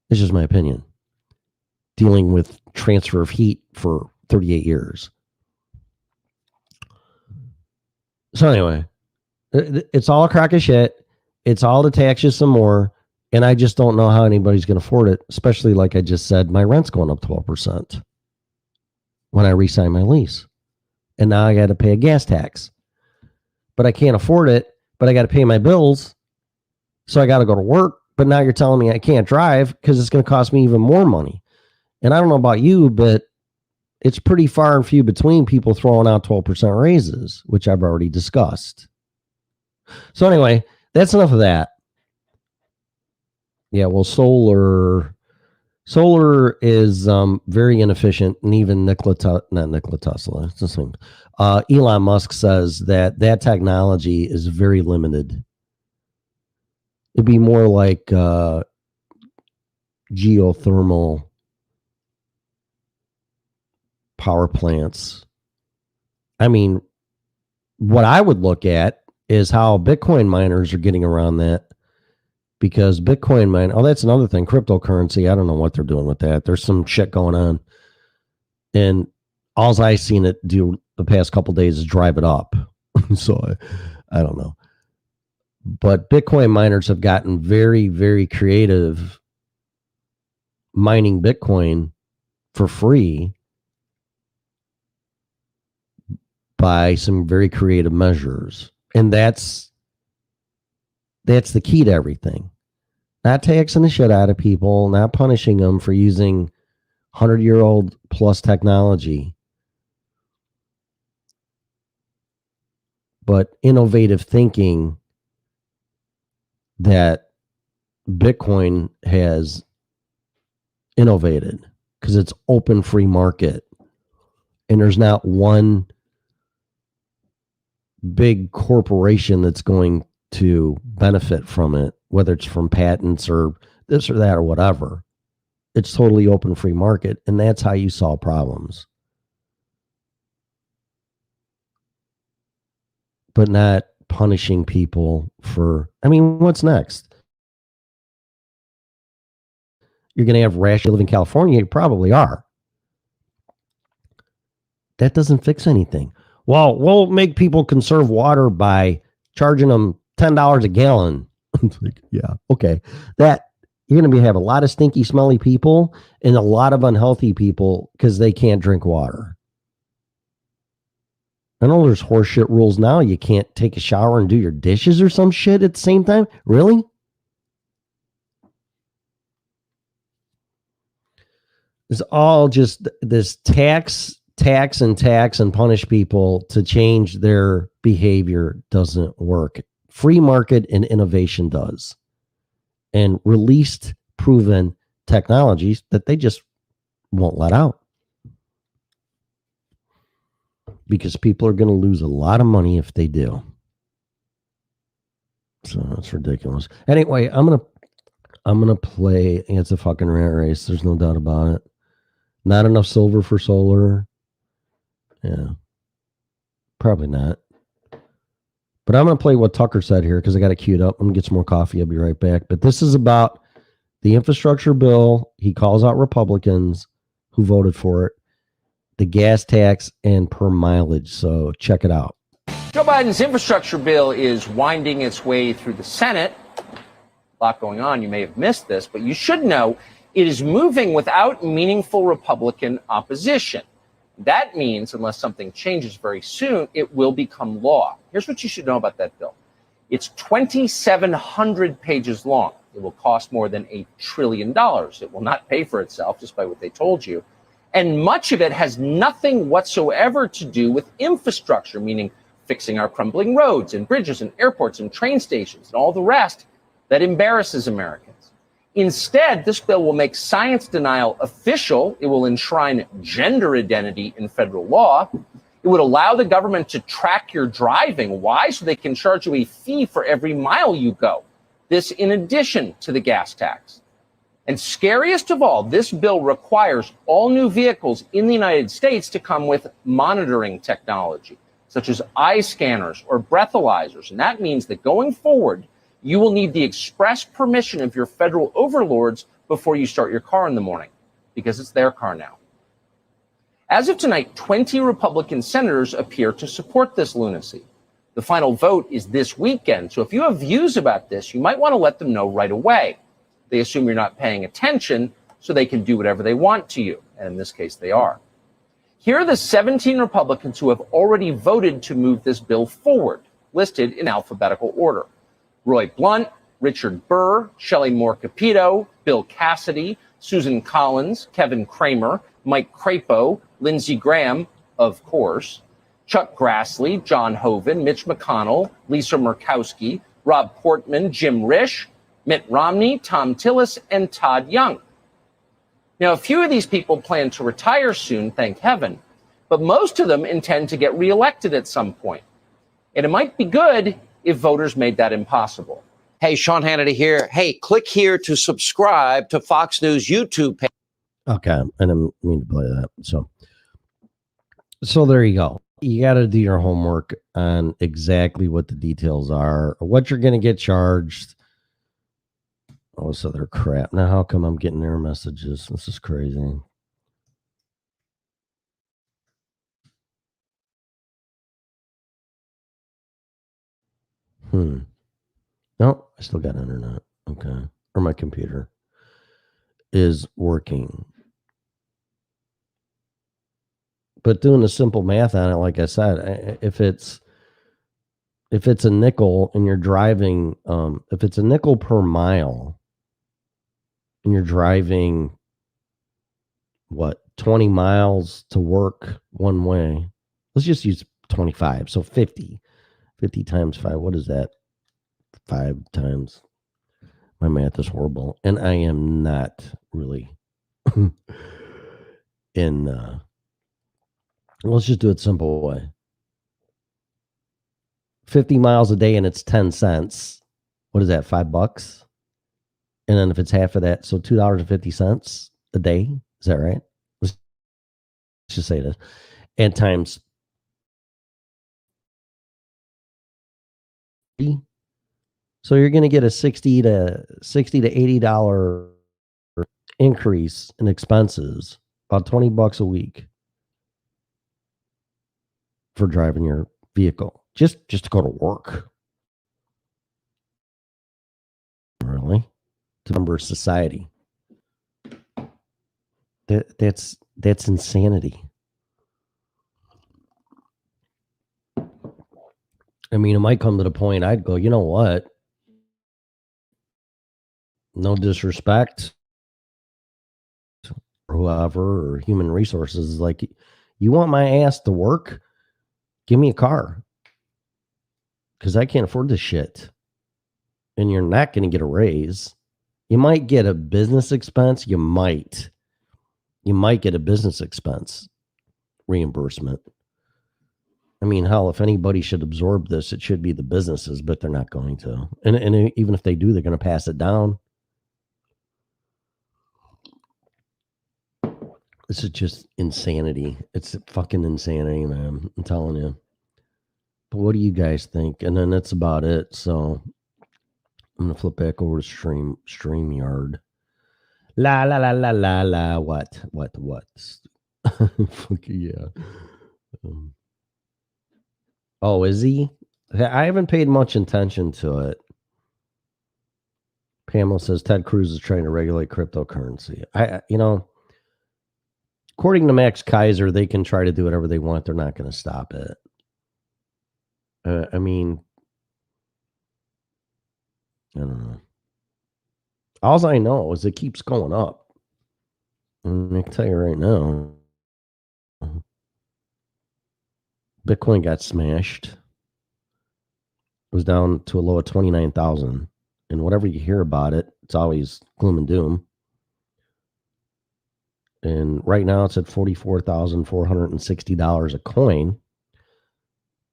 It's just my opinion. Dealing with transfer of heat for 38 years. So anyway, it's all a crock of shit. It's all to tax you some more, and I just don't know how anybody's going to afford it, especially like I just said, my rent's going up 12% when I re-sign my lease. And now I got to pay a gas tax. But I can't afford it, but I got to pay my bills. So I got to go to work. But now you're telling me I can't drive because it's going to cost me even more money. And I don't know about you, but it's pretty far and few between people throwing out 12% raises, which I've already discussed. So anyway, that's enough of that. Yeah, well, solar is very inefficient, and even not Nikola Tesla, it's the same. Elon Musk says that technology is very limited. It'd be more like geothermal power plants. I mean, what I would look at is how Bitcoin miners are getting around that. Because Bitcoin that's another thing. Cryptocurrency, I don't know what they're doing with that. There's some shit going on. And all I've seen it do the past couple of days is drive it up. So I don't know. But Bitcoin miners have gotten very, very creative mining Bitcoin for free by some very creative measures. And that's the key to everything. Not taxing the shit out of people, not punishing them for using 100-year-old plus technology, but innovative thinking that Bitcoin has innovated, because it's open free market. And there's not one big corporation that's going to benefit from it, whether it's from patents or this or that or whatever. It's totally open free market, and that's how you solve problems. but not punishing people for, I mean, what's next? You're going to have rash. You live in California, you probably are. That doesn't fix anything. Well, we'll make people conserve water by charging them $10 a gallon. It's like, yeah, okay. That you're going to have a lot of stinky, smelly people and a lot of unhealthy people because they can't drink water. I know there's horseshit rules now. You can't take a shower and do your dishes or some shit at the same time. Really? It's all just this tax and punish people to change their behavior doesn't work. Free market and innovation does. And released proven technologies that they just won't let out. Because people are going to lose a lot of money if they do. So that's ridiculous. Anyway, I'm gonna play It's a Fucking Rat Race. There's no doubt about it. Not enough silver for solar. Yeah. Probably not. But I'm going to play what Tucker said here because I got it queued up. I'm going to get some more coffee. I'll be right back. But this is about the infrastructure bill. He calls out Republicans who voted for it, the gas tax, and per mileage. So check it out. Joe Biden's infrastructure bill is winding its way through the Senate. A lot going on. You may have missed this, but you should know it is moving without meaningful Republican opposition. That means, unless something changes very soon, it will become law. Here's what you should know about that bill. It's 2,700 pages long. It will cost more than $8 trillion. It will not pay for itself, just by what they told you. And much of it has nothing whatsoever to do with infrastructure, meaning fixing our crumbling roads and bridges and airports and train stations and all the rest that embarrasses Americans. Instead, this bill will make science denial official. It will enshrine gender identity in federal law. It would allow the government to track your driving. Why? So they can charge you a fee for every mile you go. This in addition to the gas tax. And scariest of all, this bill requires all new vehicles in the United States to come with monitoring technology, such as eye scanners or breathalyzers. And that means that going forward, you will need the express permission of your federal overlords before you start your car in the morning, because it's their car now. As of tonight, 20 Republican senators appear to support this lunacy. The final vote is this weekend, so if you have views about this, you might want to let them know right away. They assume you're not paying attention, so they can do whatever they want to you, and in this case, they are. Here are the 17 Republicans who have already voted to move this bill forward, listed in alphabetical order. Roy Blunt, Richard Burr, Shelley Moore Capito, Bill Cassidy, Susan Collins, Kevin Kramer, Mike Crapo, Lindsey Graham, of course, Chuck Grassley, John Hoeven, Mitch McConnell, Lisa Murkowski, Rob Portman, Jim Risch, Mitt Romney, Tom Tillis, and Todd Young. Now, a few of these people plan to retire soon, thank heaven, but most of them intend to get reelected at some point. And it might be good if voters made that impossible. Hey, Sean Hannity here. Hey, click here to subscribe to Fox News YouTube page. Okay, I didn't mean to play that. So there you go. You got to do your homework on exactly what the details are, what you're going to get charged. Oh, so they're crap. Now, how come I'm getting error messages? This is crazy. No, I still got internet. Okay. Or my computer is working. But doing the simple math on it, like I said, if it's a nickel and you're driving, if it's a nickel per mile and you're driving, 20 miles to work one way, let's just use 25. So 50 times 5. What is that? 5 times. My math is horrible. And I am not really in, let's just do it simple way. 50 miles a day and it's 10 cents. What is that? $5? And then if it's half of that, so $2.50 a day. Is that right? Let's just say this. And times So you're going to get a $60 to $80 increase in expenses, about $20 a week for driving your vehicle, just to go to work. Really? To member of society. That's insanity. I mean, it might come to the point I'd go, you know what? No disrespect or whoever or human resources, like, you want my ass to work? Give me a car. Because I can't afford this shit. And you're not going to get a raise. You might get a business expense. You might get a business expense reimbursement. I mean, hell, if anybody should absorb this, it should be the businesses, but they're not going to. And even if they do, they're going to pass it down. This is just insanity. It's fucking insanity, man. I'm telling you. But what do you guys think? And then that's about it. So I'm going to flip back over to StreamYard. La. What? Fuck yeah. Oh, is he? I haven't paid much attention to it. Pamela says Ted Cruz is trying to regulate cryptocurrency. According to Max Kaiser, they can try to do whatever they want. They're not going to stop it. I mean, I don't know. All I know is it keeps going up. And I can tell you right now, Bitcoin got smashed. It was down to a low of 29,000. And whatever you hear about it, it's always gloom and doom. And right now it's at $44,460 a coin.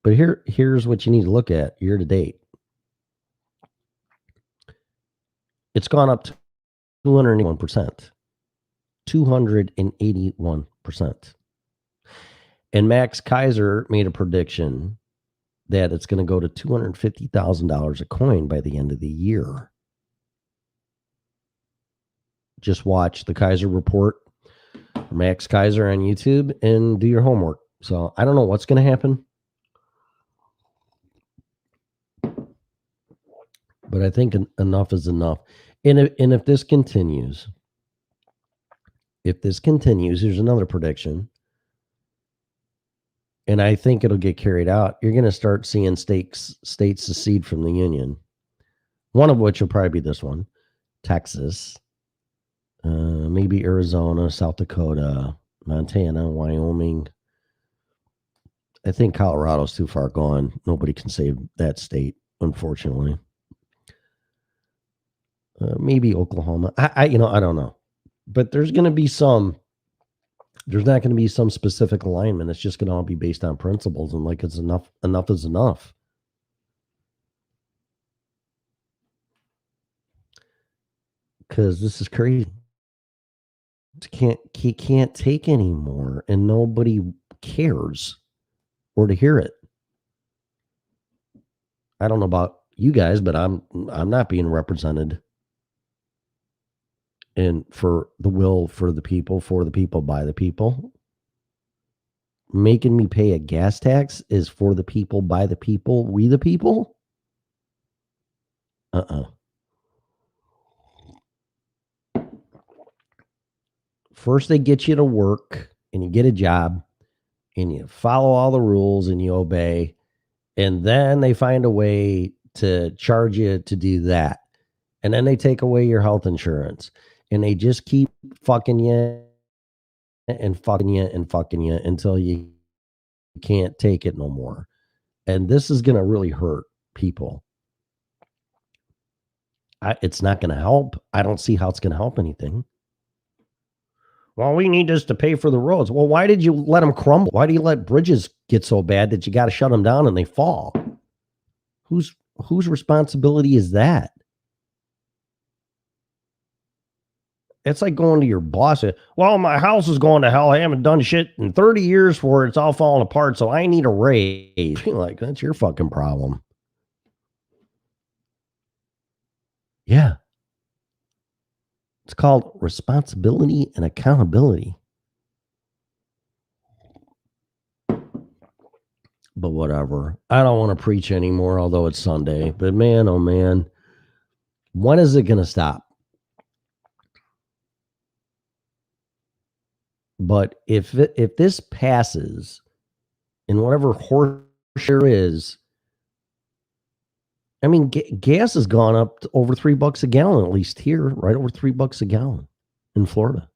But here's what you need to look at year to date. It's gone up to 281%. 281%. And Max Kaiser made a prediction that it's going to go to $250,000 a coin by the end of the year. Just watch the Kaiser report, Max Kaiser on YouTube, and do your homework. So I don't know what's going to happen. But I think enough is enough. And if this continues, here's another prediction. And I think it'll get carried out. You're going to start seeing states secede from the union. One of which will probably be this one, Texas, maybe Arizona, South Dakota, Montana, Wyoming. I think Colorado's too far gone. Nobody can save that state, unfortunately. Maybe Oklahoma. I don't know. But there's not going to be some specific alignment. It's just going to all be based on principles. And like, it's enough is enough. Because this is crazy. He can't take anymore, and nobody cares or to hear it. I don't know about you guys, but I'm not being represented. And for the will, for the people, by the people. Making me pay a gas tax is for the people, by the people, we the people? First, they get you to work, and you get a job, and you follow all the rules, and you obey, and then they find a way to charge you to do that. And then they take away your health insurance. And they just keep fucking you and fucking you and fucking you until you can't take it no more. And this is going to really hurt people. It's not going to help. I don't see how it's going to help anything. Well, we need this to pay for the roads. Well, why did you let them crumble? Why do you let bridges get so bad that you got to shut them down and they fall? Whose responsibility is that? It's like going to your boss. Well, my house is going to hell. I haven't done shit in 30 years for it. It's all falling apart. So I need a raise. Like, that's your fucking problem. Yeah. It's called responsibility and accountability. But whatever. I don't want to preach anymore, although it's Sunday. But man, oh man, when is it going to stop? But if this passes, and whatever horse there is, I mean, gas has gone up to over $3 a gallon, at least here, right over $3 a gallon in Florida.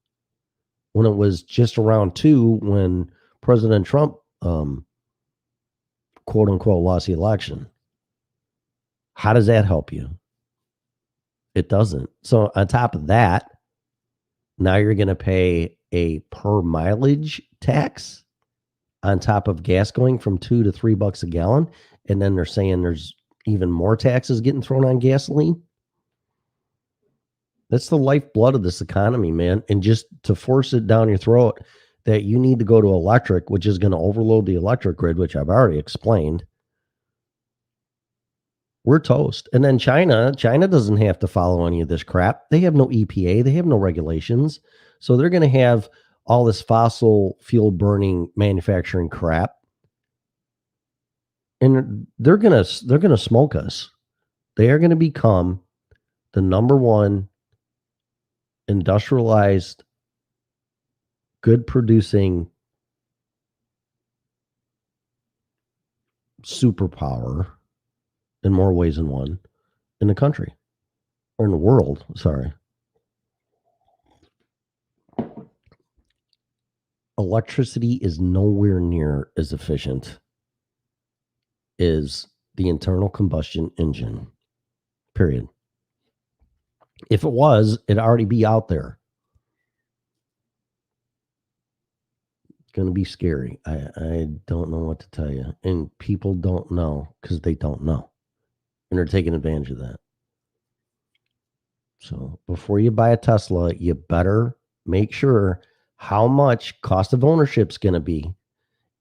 When it was just around 2 when President Trump, quote unquote, lost the election. How does that help you? It doesn't. So on top of that, now you're going to pay a per mileage tax on top of gas going from $2 to $3 a gallon. And then they're saying there's even more taxes getting thrown on gasoline. That's the lifeblood of this economy, man. And just to force it down your throat that you need to go to electric, which is going to overload the electric grid, which I've already explained. We're toast. And then China doesn't have to follow any of this crap. They have no EPA. They have no regulations. So they're going to have all this fossil fuel burning manufacturing crap. And they're going to smoke us. They are going to become the number one industrialized, good producing superpower in more ways than one in the country or in the world. Sorry. Electricity is nowhere near as efficient as the internal combustion engine, period. If it was, it'd already be out there. It's going to be scary. I don't know what to tell you. And people don't know because they don't know. And they're taking advantage of that. So before you buy a Tesla, you better make sure how much cost of ownership is going to be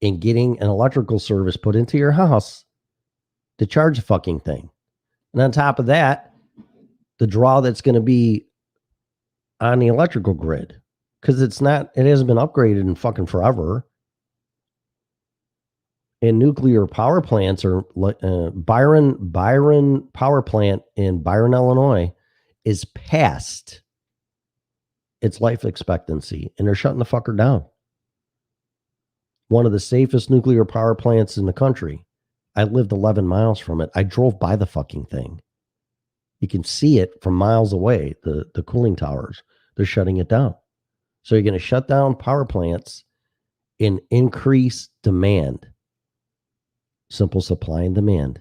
in getting an electrical service put into your house to charge the fucking thing. And on top of that, the draw that's going to be on the electrical grid, because it hasn't been upgraded in fucking forever. And nuclear power plants are Byron power plant in Byron, Illinois is past its life expectancy, and they're shutting the fucker down. One of the safest nuclear power plants in the country. I lived 11 miles from it. I drove by the fucking thing. You can see it from miles away, the cooling towers. They're shutting it down. So you're going to shut down power plants and increase demand. Simple supply and demand.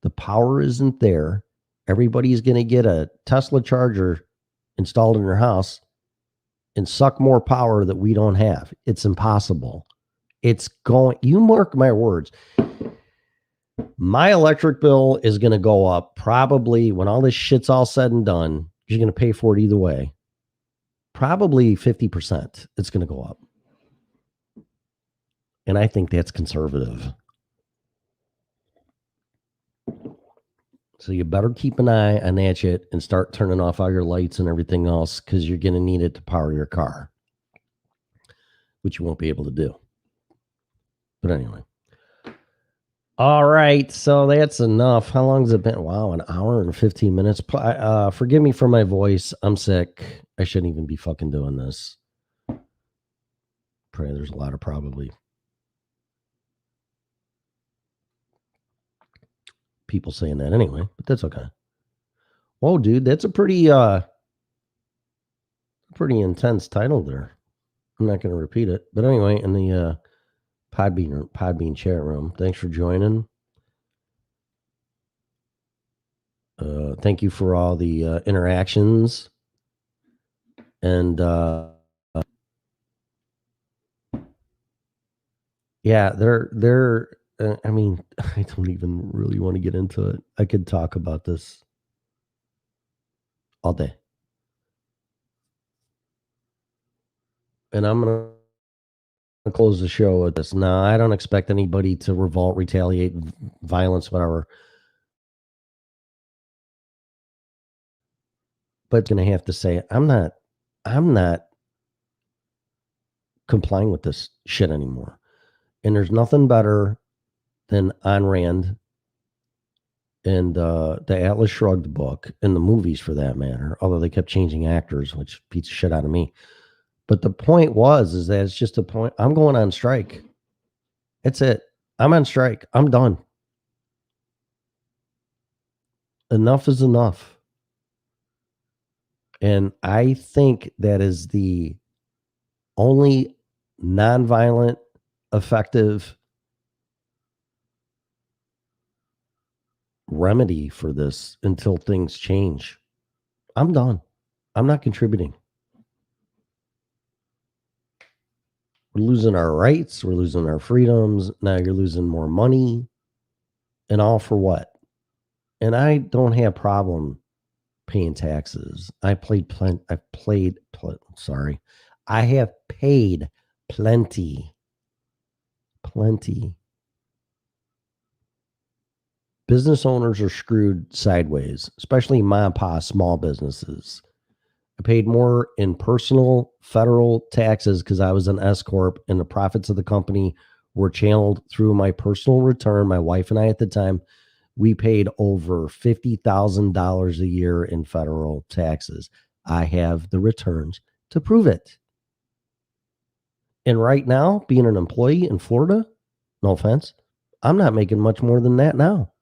The power isn't there. Everybody's going to get a Tesla charger installed in their house and suck more power that we don't have. It's impossible. It's going, you mark my words. My electric bill is going to go up probably when all this shit's all said and done. You're going to pay for it either way. Probably 50%. It's going to go up. And I think that's conservative. So you better keep an eye on that shit and start turning off all your lights and everything else because you're going to need it to power your car, which you won't be able to do. But anyway. All right. So that's enough. How long has it been? Wow, an hour and 15 minutes. Forgive me for my voice. I'm sick. I shouldn't even be fucking doing this. Pray there's a lot of probably people saying that anyway, but that's okay. Whoa, dude, that's a pretty intense title there. I'm not going to repeat it, but anyway, in the Podbean chat room, thanks for joining. Thank you for all the interactions, and yeah, they're. I mean, I don't even really want to get into it. I could talk about this all day. And I'm going to close the show with this. No, I don't expect anybody to revolt, retaliate, violence, whatever. but going to have to say, I'm not complying with this shit anymore. And there's nothing better than Ayn Rand and the Atlas Shrugged book and the movies for that matter, although they kept changing actors, which beats the shit out of me. But the point is that it's just a point. I'm going on strike. That's it. I'm on strike. I'm done. Enough is enough. And I think that is the only nonviolent, effective remedy for this until things change. I'm done. I'm not contributing. We're losing our rights. We're losing our freedoms. Now you're losing more money. And all for what? And I don't have problem paying taxes. I have paid plenty. Business owners are screwed sideways, especially mom and pop small businesses. I paid more in personal federal taxes because I was an S corp, and the profits of the company were channeled through my personal return. My wife and I at the time, we paid over $50,000 a year in federal taxes. I have the returns to prove it. And right now, being an employee in Florida, no offense, I'm not making much more than that now.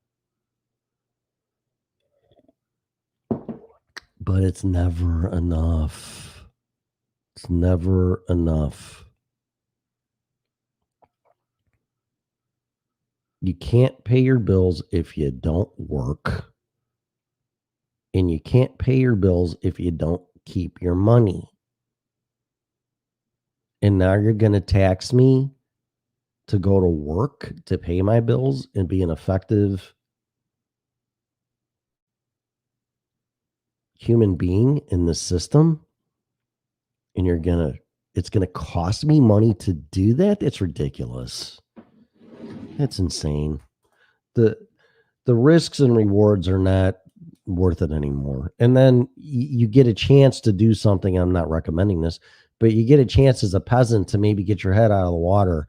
But it's never enough. It's never enough. You can't pay your bills if you don't work. And you can't pay your bills if you don't keep your money. And now you're going to tax me to go to work to pay my bills and be an effective human being in the system. And it's going to cost me money to do that. It's ridiculous. That's insane. The risks and rewards are not worth it anymore. And then you get a chance to do something. I'm not recommending this, but you get a chance as a peasant to maybe get your head out of the water.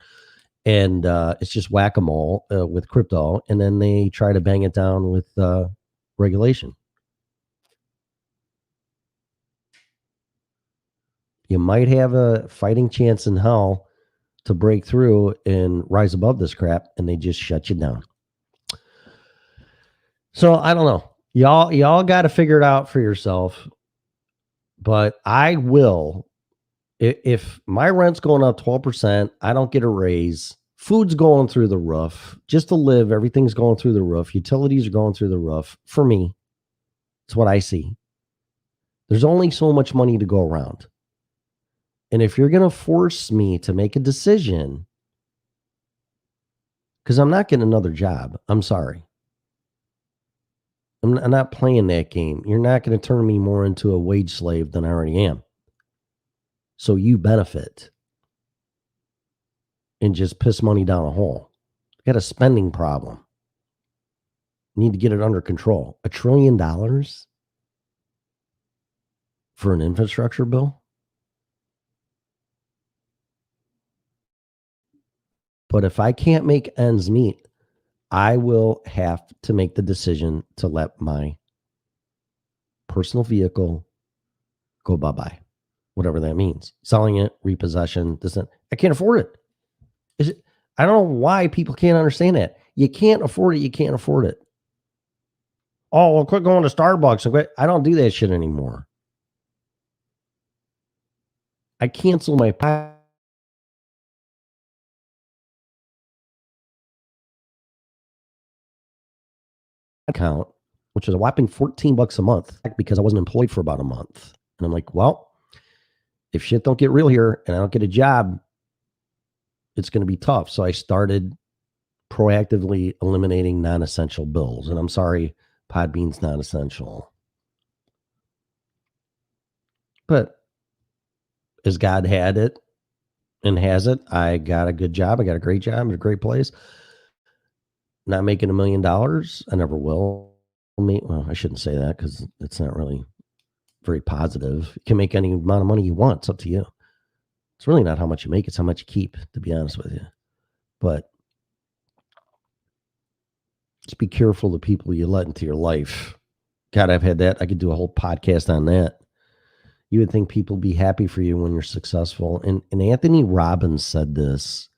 And it's just whack-a-mole with crypto. And then they try to bang it down with regulation. You might have a fighting chance in hell to break through and rise above this crap, and they just shut you down. So I don't know. Y'all got to figure it out for yourself. But I will, if my rent's going up 12%, I don't get a raise. Food's going through the roof. Just to live, everything's going through the roof. Utilities are going through the roof. For me, it's what I see. There's only so much money to go around. And if you're going to force me to make a decision, because I'm not getting another job, I'm sorry. I'm not playing that game. You're not going to turn me more into a wage slave than I already am. So you benefit and just piss money down a hole. You got a spending problem. You need to get it under control. $1 trillion for an infrastructure bill? But if I can't make ends meet, I will have to make the decision to let my personal vehicle go bye-bye, whatever that means. Selling it, repossession, this, that. I can't afford it. I don't know why people can't understand that. You can't afford it. You can't afford it. Oh, well, quit going to Starbucks. I don't do that shit anymore. I cancel my account, which is a whopping $14 a month because I wasn't employed for about a month. And I'm like, well, if shit don't get real here and I don't get a job, it's going to be tough. So I started proactively eliminating non-essential bills. And I'm sorry, Podbean's not essential. But as God had it and has it, I got a good job. I got a great job at a great place. Not making $1 million. I never will. Well, I shouldn't say that because it's not really very positive. You can make any amount of money you want. It's up to you. It's really not how much you make, it's how much you keep, to be honest with you. But just be careful the people you let into your life. God, I've had that. I could do a whole podcast on that. You would think people be happy for you when you're successful. And Anthony Robbins said this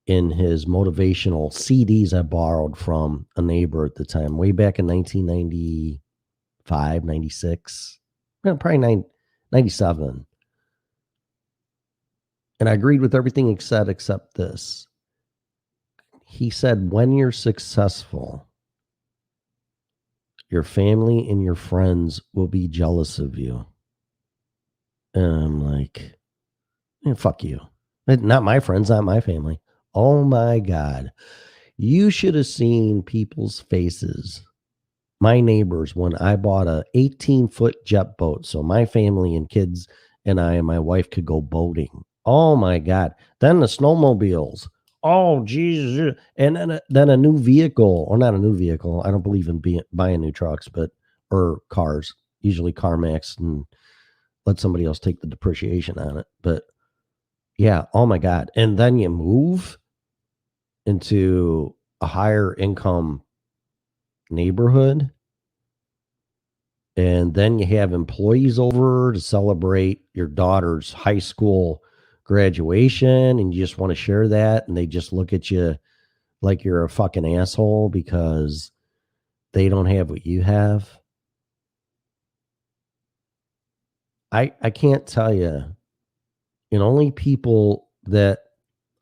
in his motivational CDs I borrowed from a neighbor at the time, way back in 1995, 96, probably 97. And I agreed with everything he said except this. He said, when you're successful, your family and your friends will be jealous of you. And I'm like, fuck you. Not my friends, not my family. Oh my God. You should have seen people's faces. My neighbors, when I bought a 18-foot jet boat, so my family and kids and I and my wife could go boating. Oh my God. Then the snowmobiles. Oh, Jesus. And then a new vehicle, or not a new vehicle. I don't believe in buying new trucks, or cars, usually CarMax, and let somebody else take the depreciation on it. But yeah, oh my God. And then you move into a higher income neighborhood. And then you have employees over to celebrate your daughter's high school graduation, and you just want to share that, and they just look at you like you're a fucking asshole because they don't have what you have. I can't tell you, and only people that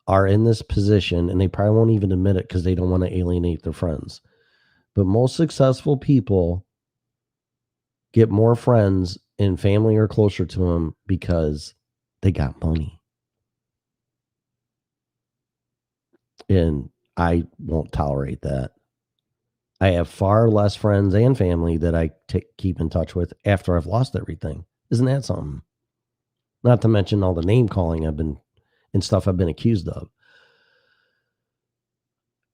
are in this position, and they probably won't even admit it because they don't want to alienate their friends, but most successful people get more friends and family are closer to them because they got money. And I won't tolerate that. I have far less friends and family that I keep in touch with after I've lost everything. Isn't that something? Not to mention all the name calling I've been accused of,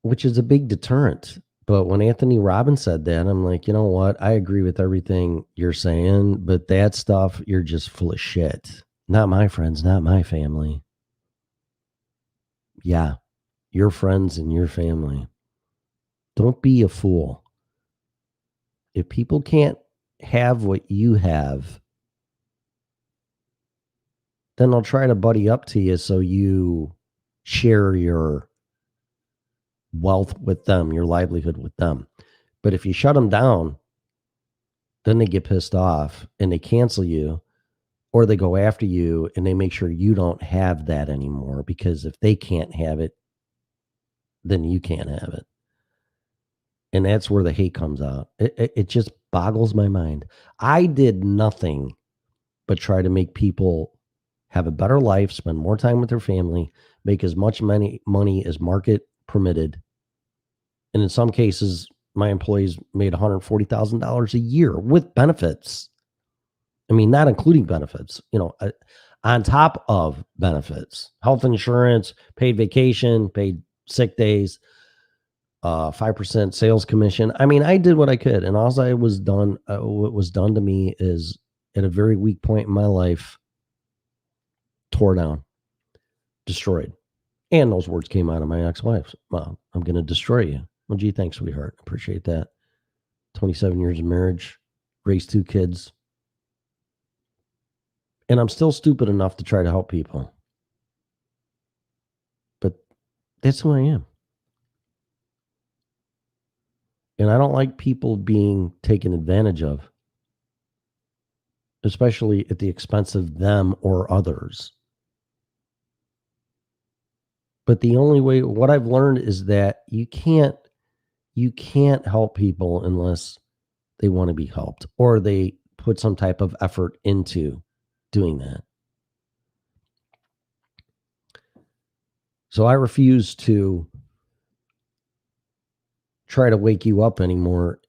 which is a big deterrent. But when Anthony Robbins said that, I'm like, you know what? I agree with everything you're saying, but that stuff, you're just full of shit. Not my friends, not my family. Yeah, your friends and your family. Don't be a fool. If people can't have what you have, then they'll try to buddy up to you so you share your wealth with them, your livelihood with them. But if you shut them down, then they get pissed off and they cancel you, or they go after you and they make sure you don't have that anymore, because if they can't have it, then you can't have it. And that's where the hate comes out. It just boggles my mind. I did nothing but try to make people have a better life, spend more time with their family, make as much money as market permitted. And in some cases, my employees made $140,000 a year with benefits. I mean, not including benefits, on top of benefits, health insurance, paid vacation, paid sick days, 5% sales commission. I mean, I did what I could, and all I was done. What was done to me is, at a very weak point in my life, tore down, destroyed. And those words came out of my ex-wife. Well, I'm going to destroy you. Well, gee, thanks, sweetheart. Appreciate that. 27 years of marriage, raised 2 kids. And I'm still stupid enough to try to help people. But that's who I am. And I don't like people being taken advantage of, especially at the expense of them or others. But the only way, what I've learned is that you can't help people unless they want to be helped, or they put some type of effort into doing that. So I refuse to try to wake you up anymore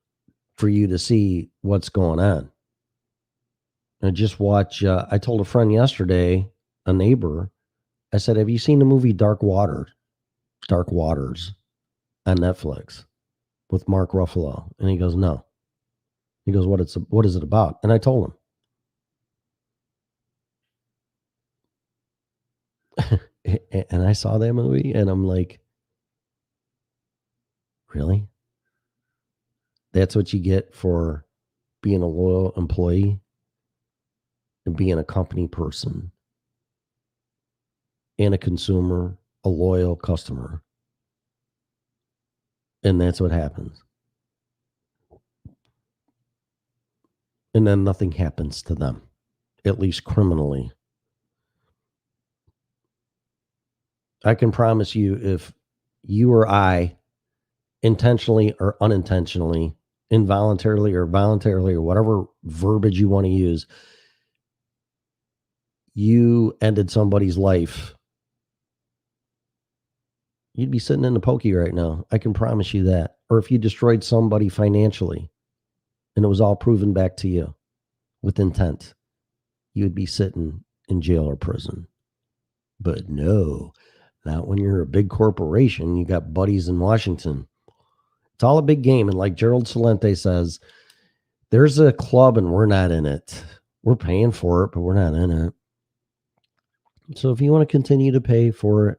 for you to see what's going on. And just watch. I told a friend yesterday, a neighbor, I said, have you seen the movie Dark Waters on Netflix with Mark Ruffalo? And he goes, no. He goes, what is it about? And I told him. And I saw that movie and I'm like, really? That's what you get for being a loyal employee and being a company person and a consumer, a loyal customer. And that's what happens. And then nothing happens to them, at least criminally. I can promise you, if you or I, intentionally or unintentionally, involuntarily or voluntarily, or whatever verbiage you want to use, you ended somebody's life, you'd be sitting in the pokey right now. I can promise you that. Or if you destroyed somebody financially and it was all proven back to you with intent, you would be sitting in jail or prison. But no, not when you're a big corporation. You got buddies in Washington. It's all a big game. And like Gerald Celente says, there's a club and we're not in it. We're paying for it, but we're not in it. So if you want to continue to pay for it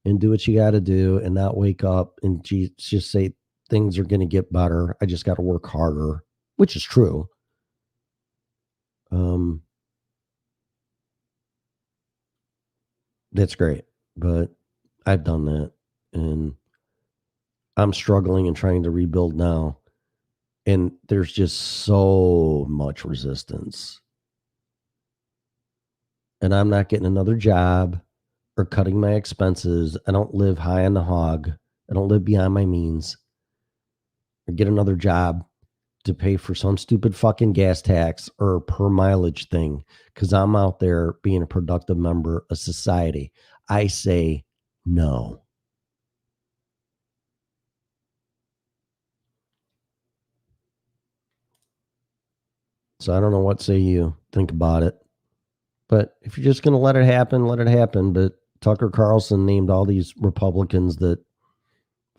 and do what you got to do and not wake up and just say things are going to get better, I just got to work harder, which is true. That's great. But I've done that and I'm struggling and trying to rebuild now. And there's just so much resistance. And I'm not getting another job or cutting my expenses. I don't live high on the hog. I don't live beyond my means. Or get another job to pay for some stupid fucking gas tax or per mileage thing because I'm out there being a productive member of society. I say no. So I don't know what say you. Think about it. But if you're just going to let it happen, let it happen. But Tucker Carlson named all these Republicans that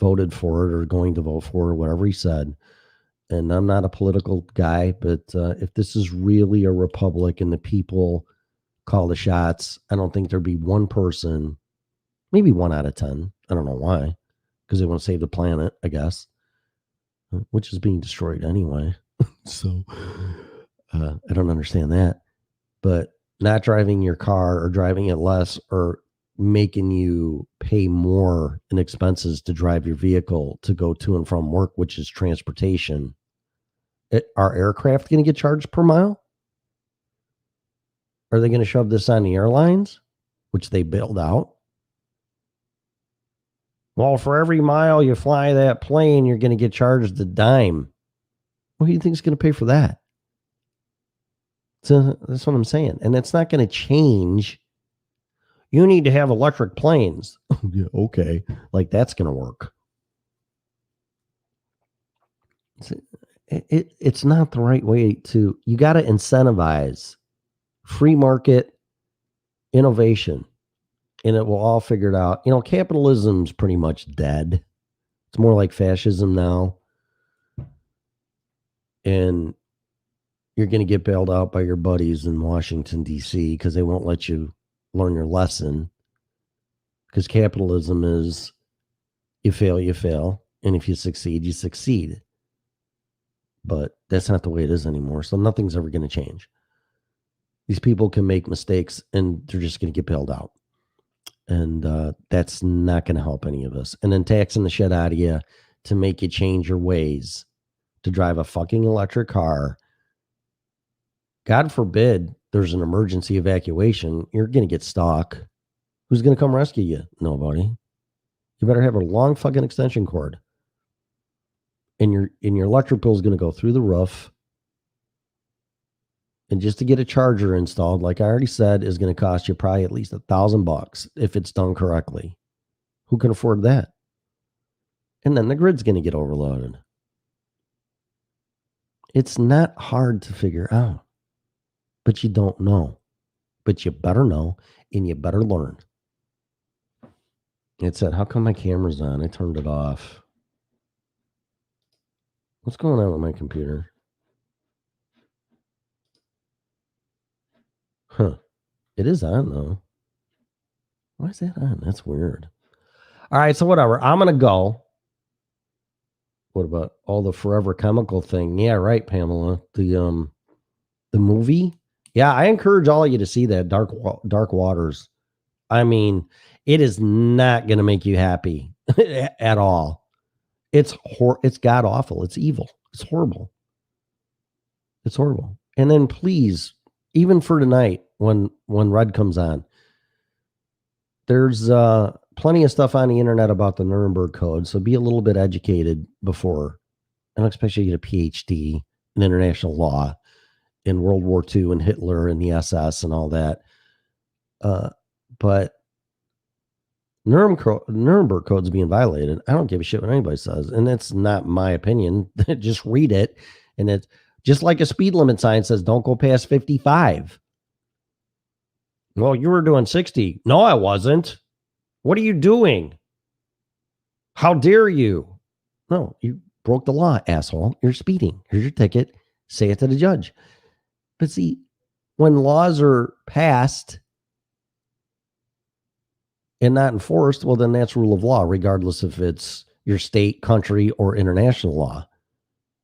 voted for it or going to vote for it, whatever he said. And I'm not a political guy, but if this is really a republic and the people call the shots, I don't think there'd be one person, maybe 1 out of 10. I don't know why, because they want to save the planet, I guess, which is being destroyed anyway. So I don't understand that. But not driving your car or driving it less or making you pay more in expenses to drive your vehicle to go to and from work, which is transportation. Are aircraft going to get charged per mile? Are they going to shove this on the airlines, which they bailed out? Well, for every mile you fly that plane, you're going to get charged a dime. What do you think is going to pay for that? So that's what I'm saying. And it's not going to change. You need to have electric planes. Yeah, okay. Like that's going to work. It's not the right way to, you got to incentivize free market innovation and it will all figure it out. You know, capitalism's pretty much dead. It's more like fascism now. And you're going to get bailed out by your buddies in Washington, D.C. because they won't let you learn your lesson. Because capitalism is you fail, you fail. And if you succeed, you succeed. But that's not the way it is anymore. So nothing's ever going to change. These people can make mistakes and they're just going to get bailed out. And that's not going to help any of us. And then taxing the shit out of you to make you change your ways to drive a fucking electric car. God forbid there's an emergency evacuation. You're going to get stuck. Who's going to come rescue you? Nobody. You better have a long fucking extension cord. And your electric bill is going to go through the roof. And just to get a charger installed, like I already said, is going to cost you probably at least $1,000 if it's done correctly. Who can afford that? And then the grid's going to get overloaded. It's not hard to figure out. But you don't know. But you better know and you better learn. It said, how come my camera's on? I turned it off. What's going on with my computer? Huh. It is on, though. Why is that on? That's weird. All right, so whatever. I'm gonna go. What about all the Forever Chemical thing? Yeah, right, Pamela. The movie. Yeah, I encourage all of you to see that Dark Waters. I mean, it is not going to make you happy at all. It's god awful. It's evil. It's horrible. It's horrible. And then please, even for tonight, when Red comes on, there's plenty of stuff on the internet about the Nuremberg Code. So be a little bit educated before. I don't expect you to get a PhD in international law in World War II and Hitler and the SS and all that. But Nuremberg Code's being violated. I don't give a shit what anybody says. And it's not my opinion. Just read it. And it's just like a speed limit sign says, don't go past 55. Well, you were doing 60. No, I wasn't. What are you doing? How dare you? No, you broke the law, asshole. You're speeding. Here's your ticket. Say it to the judge. But see, when laws are passed and not enforced, well, then that's rule of law, regardless if it's your state, country, or international law.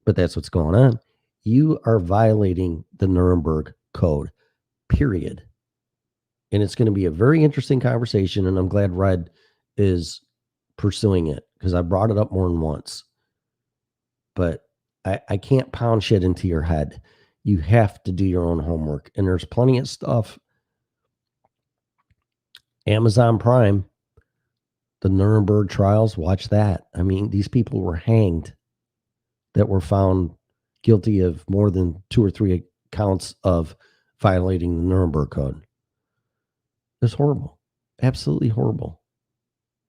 But that's what's going on. You are violating the Nuremberg Code, period. And it's going to be a very interesting conversation, and I'm glad Red is pursuing it because I brought it up more than once. But I can't pound shit into your head. You have to do your own homework. And there's plenty of stuff. Amazon Prime, the Nuremberg trials, watch that. I mean, these people were hanged that were found guilty of more than 2 or 3 counts of violating the Nuremberg Code. It's horrible. Absolutely horrible.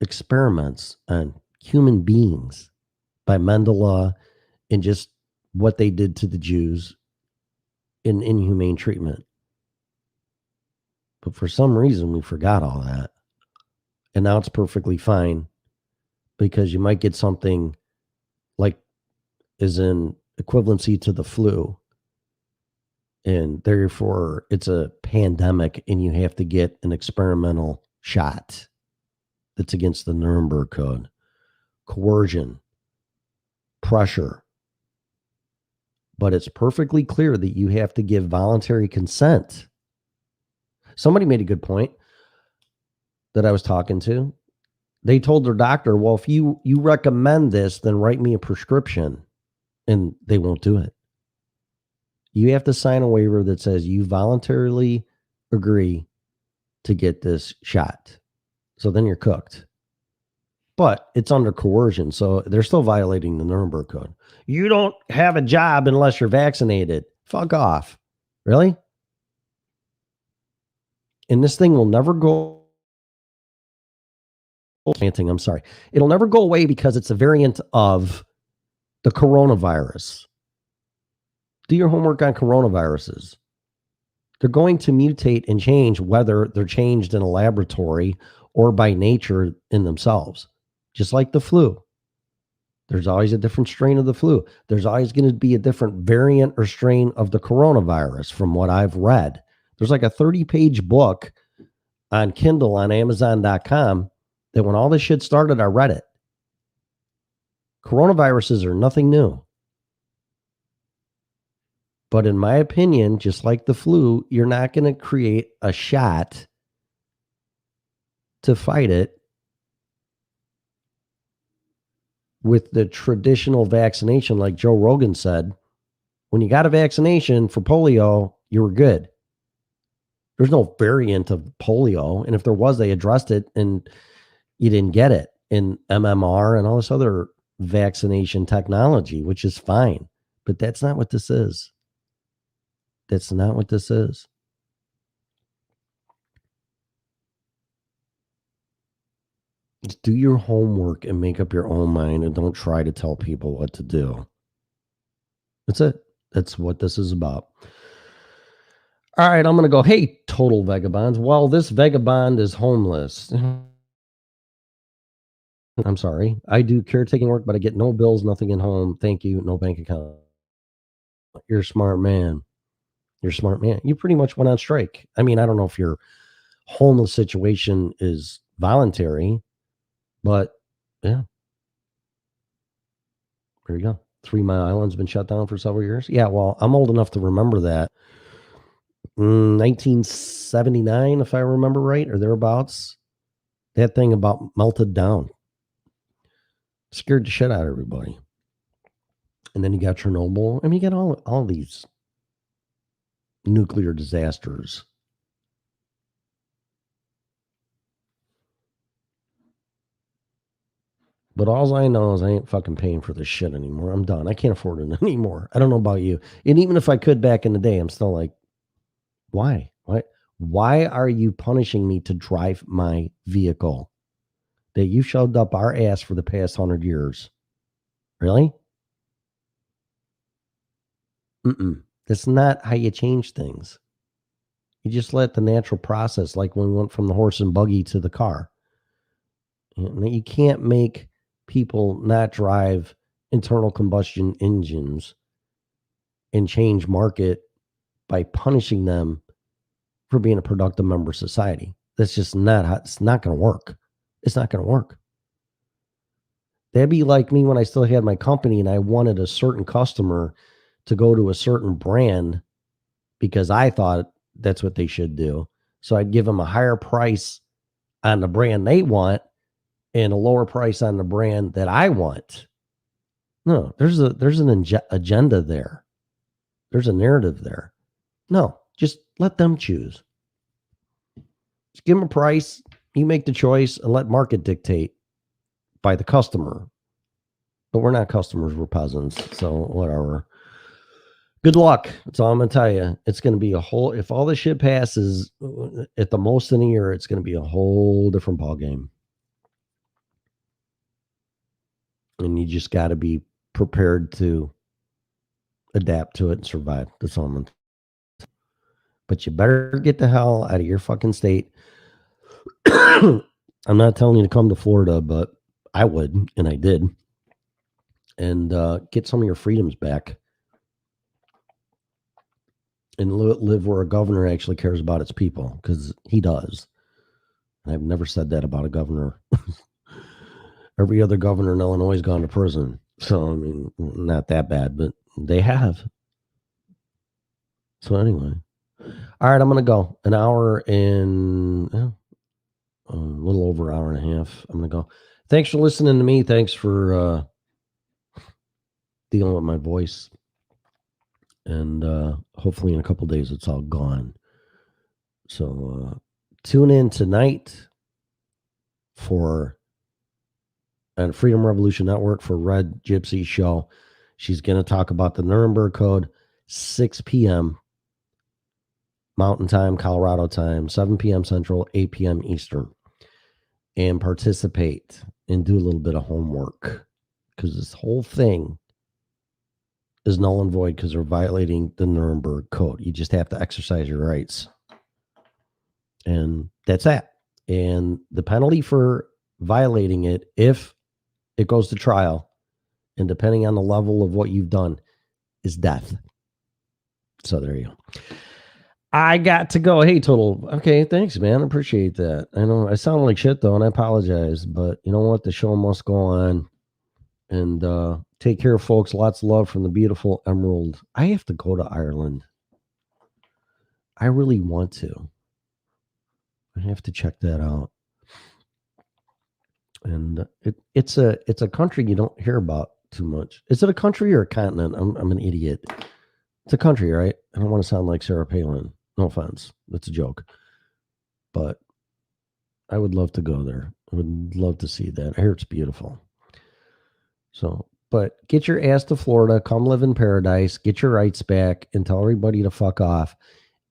Experiments on human beings by Mendele and just what they did to the Jews in inhumane treatment. But for some reason, we forgot all that. And now it's perfectly fine because you might get something like is in equivalency to the flu. And therefore, it's a pandemic and you have to get an experimental shot that's against the Nuremberg Code. Coercion, pressure. But it's perfectly clear that you have to give voluntary consent. Somebody made a good point that I was talking to. They told their doctor, well, if you recommend this, then write me a prescription. And they won't do it. You have to sign a waiver that says you voluntarily agree to get this shot. So then you're cooked. But it's under coercion. So they're still violating the Nuremberg Code. You don't have a job unless you're vaccinated. Fuck off. Really? And this thing will never go. I'm sorry. It'll never go away because it's a variant of the coronavirus. Do your homework on coronaviruses. They're going to mutate and change, whether they're changed in a laboratory or by nature in themselves. Just like the flu. There's always a different strain of the flu. There's always going to be a different variant or strain of the coronavirus from what I've read. There's like a 30-page book on Kindle on Amazon.com that when all this shit started, I read it. Coronaviruses are nothing new. But in my opinion, just like the flu, you're not going to create a shot to fight it with the traditional vaccination. Like Joe Rogan said, when you got a vaccination for polio, you were good. There's no variant of polio. And if there was, they addressed it and you didn't get it in MMR and all this other vaccination technology, which is fine. But that's not what this is. That's not what this is. Just do your homework and make up your own mind and don't try to tell people what to do. That's it. That's what this is about. All right, I'm going to go, hey, total vagabonds. Well, this vagabond is homeless. I'm sorry. I do caretaking work, but I get no bills, nothing in home. Thank you. No bank account. You're a smart man. You're a smart man. You pretty much went on strike. I mean, I don't know if you're homeless situation is voluntary, but yeah, there you go. 3 Mile Island's been shut down for several years. Yeah, well, I'm old enough to remember that. 1979, if I remember right, or thereabouts. That thing about melted down. Scared the shit out of everybody. And then you got Chernobyl. I mean, you got all these nuclear disasters. But all I know is I ain't fucking paying for this shit anymore. I'm done. I can't afford it anymore. I don't know about you. And even if I could back in the day, I'm still like, why? Why are you punishing me to drive my vehicle that you shoved up our ass for the past 100 years? Really? That's not how you change things. You just let the natural process, like when we went from the horse and buggy to the car. You can't make people not drive internal combustion engines and change market by punishing them for being a productive member of society. That's just not how, it's not going to work. It's not going to work. That'd be like me when I still had my company and I wanted a certain customer to go to a certain brand because I thought that's what they should do. So I'd give them a higher price on the brand they want and a lower price on the brand that I want. No, there's an agenda there. There's a narrative there. No, just let them choose. Just give them a price. You make the choice and let market dictate by the customer. But we're not customers. We're peasants. So whatever. Good luck. That's all I'm going to tell you. It's going to be a whole, if all this shit passes at the most in a year, it's going to be a whole different ballgame. And you just got to be prepared to adapt to it and survive. That's all I'm going to. But you better get the hell out of your fucking state. I'm not telling you to come to Florida, but I would, and I did. And get some of your freedoms back. And live where a governor actually cares about its people, because he does. And I've never said that about a governor. Every other governor in Illinois has gone to prison. So, I mean, not that bad, but they have. So anyway. All right, I'm going to go. An hour and a little over an hour and a half. I'm going to go. Thanks for listening to me. Thanks for dealing with my voice. And hopefully in a couple days it's all gone. So tune in tonight for Freedom Revolution Network for Red Gypsy Show. She's going to talk about the Nuremberg Code, 6 p.m. Mountain Time, Colorado Time, 7 p.m. Central, 8 p.m. Eastern. And participate and do a little bit of homework, because this whole thing is null and void because they're violating the Nuremberg Code. You just have to exercise your rights. And that's that. And the penalty for violating it, if it goes to trial, and depending on the level of what you've done, is death. So there you go. I got to go. Hey, Total. Okay, thanks, man. I appreciate that. I know I sound like shit, though, and I apologize. But you know what? The show must go on. And take care, folks. Lots of love from the beautiful Emerald. I have to go to Ireland. I really want to. I have to check that out. And it's a country you don't hear about too much. Is it a country or a continent? I'm an idiot. It's a country, right? I don't want to sound like Sarah Palin. No offense. That's a joke. But I would love to go there. I would love to see that. I hear it's beautiful. So, but get your ass to Florida, come live in paradise, get your rights back, and tell everybody to fuck off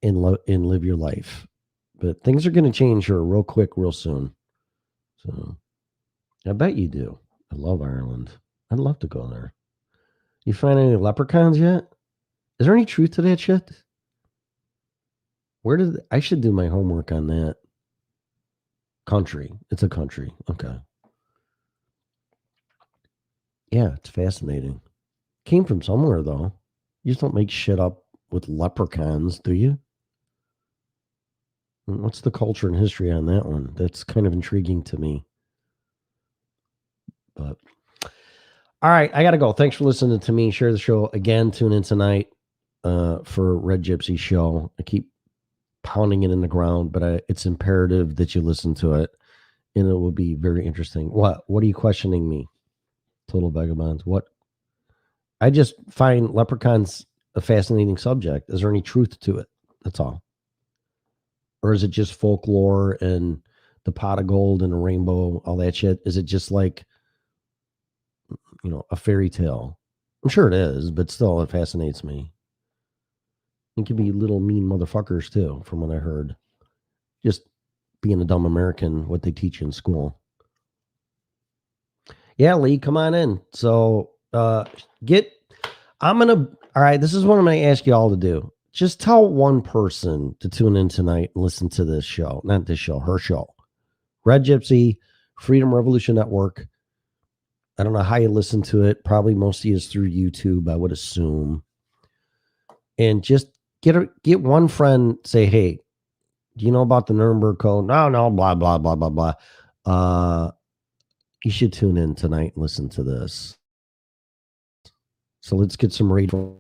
and live your life. But things are going to change here real quick, real soon. So, I bet you do. I love Ireland. I'd love to go there. You find any leprechauns yet? Is there any truth to that shit? I should do my homework on that. Country. It's a country. Okay. Yeah, it's fascinating. Came from somewhere, though. You just don't make shit up with leprechauns, do you? What's the culture and history on that one? That's kind of intriguing to me. But all right, I gotta go. Thanks for listening to me. Share the show again. Tune in tonight for Red Gypsy Show. I keep pounding it in the ground, but it's imperative that you listen to it, and it will be very interesting. What are you questioning me? Total vagabonds. What? I just find leprechauns a fascinating subject. Is there any truth to it? That's all. Or is it just folklore and the pot of gold and a rainbow, all that shit? Is it just like, a fairy tale? I'm sure it is, but still, it fascinates me. It can be little mean motherfuckers too, from what I heard. Just being a dumb American, what they teach in school. Yeah, Lee, come on in. So all right, this is what I'm gonna ask you all to do. Just tell one person to tune in tonight and listen to this show. Not this show, her show. Red Gypsy, Freedom Revolution Network. I don't know how you listen to it. Probably mostly is through YouTube, I would assume. And just get one friend, say, hey, do you know about the Nuremberg Code? No, blah, blah, blah, blah, blah. You should tune in tonight and listen to this. So let's get some radio,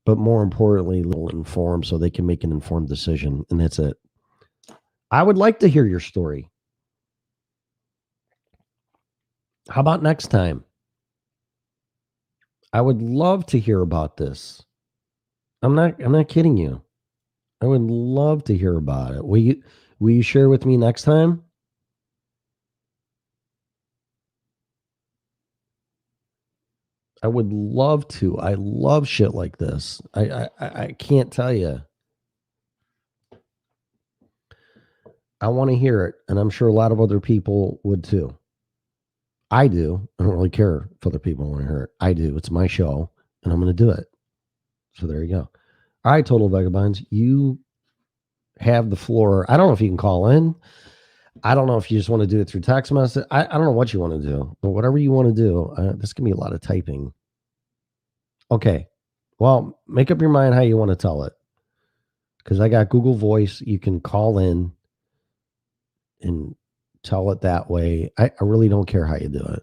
but more importantly, a little informed so they can make an informed decision. And that's it. I would like to hear your story. How about next time? I would love to hear about this. I'm not kidding you. I would love to hear about it. Will you share with me next time? I would love to. I love shit like this. I can't tell you. I want to hear it, and I'm sure a lot of other people would too. I do. I don't really care if other people want to hear it. I do. It's my show, and I'm going to do it. So there you go. All right, Total Vagabonds, you have the floor. I don't know if you can call in. I don't know if you just want to do it through text message. I don't know what you want to do, but whatever you want to do, this can be a lot of typing. Okay. Well, make up your mind how you want to tell it. Because I got Google Voice. You can call in and tell it that way. I really don't care how you do it.